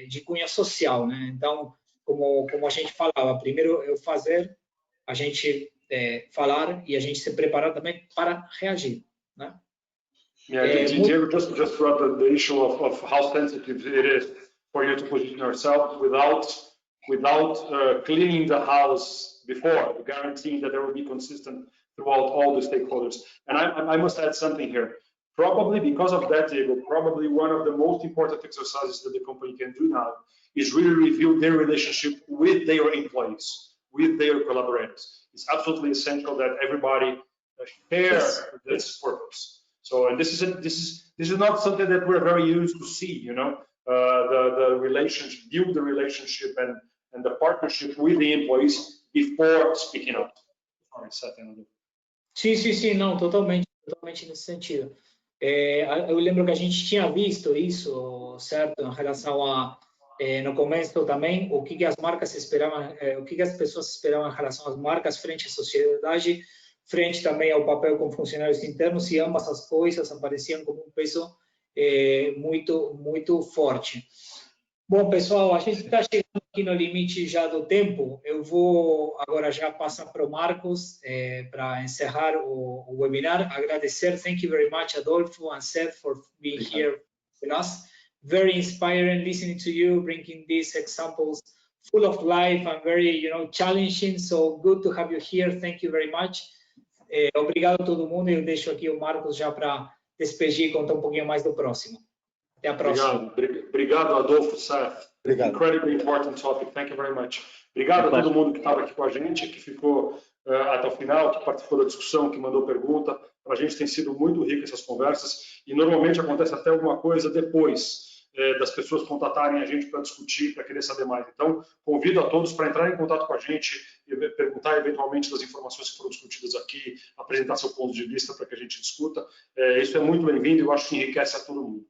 de cunho social, né? Então, como a gente falava, primeiro eu fazer, a gente falar e a gente se preparar também para reagir, né? Yeah, Diego, just brought the issue of how sensitive it is for you to position yourself without cleaning the house before, guaranteeing that there will be consistent throughout all the stakeholders. And I must add something here. Probably because of that, Diego, probably one of the most important exercises that the company can do now is really review their relationship with their employees, with their collaborators. It's absolutely essential that everybody share this purpose. So, and this is not something that we're very used to see, you know, the relationship, build the relationship and the partnership with the employees before speaking up. Sorry, Satya. Sim, não, totalmente nesse sentido. Eu lembro que a gente tinha visto isso, certo, em relação a no começo também o que as marcas esperavam, o que as pessoas esperavam em relação às marcas frente à sociedade, frente também ao papel com funcionários internos, e ambas as coisas apareciam como um peso muito forte. Bom, pessoal, a gente está chegando aqui no limite já do tempo. Eu vou agora já passar para o Marcos para encerrar o webinar. Agradecer. Thank you very much, Adolfo and Seth, for being here with us. Very inspiring listening to you, bringing these examples full of life and very, challenging. So good to have you here. Thank you very much. Obrigado a todo mundo. Eu deixo aqui o Marcos já para despedir e contar um pouquinho mais do próximo. Até a próxima. Obrigado, Adolfo, Seth. Obrigado. Incredibly important topic. Thank you very much. Obrigado a todo mundo que estava aqui com a gente, que ficou até o final, que participou da discussão, que mandou pergunta. Para a gente tem sido muito rica essas conversas e normalmente acontece até alguma coisa depois das pessoas contatarem a gente para discutir, para querer saber mais. Então, convido a todos para entrar em contato com a gente e perguntar eventualmente das informações que foram discutidas aqui, apresentar seu ponto de vista para que a gente discuta. Isso é muito bem-vindo e eu acho que enriquece a todo mundo.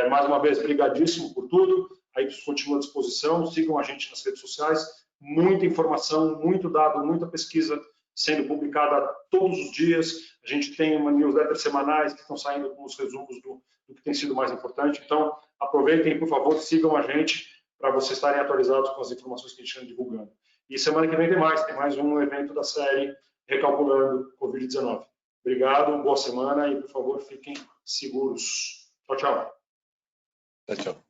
Mais uma vez, brigadíssimo por tudo. A Ipsos continua à disposição. Sigam a gente nas redes sociais. Muita informação, muito dado, muita pesquisa sendo publicada todos os dias. A gente tem uma newsletter semanais que estão saindo com os resumos do que tem sido mais importante. Então, aproveitem, por favor, sigam a gente para vocês estarem atualizados com as informações que a gente está divulgando. E semana que vem tem mais um evento da série Recalculando Covid-19. Obrigado, boa semana e, por favor, fiquem seguros. Tchau, tchau. Tchau.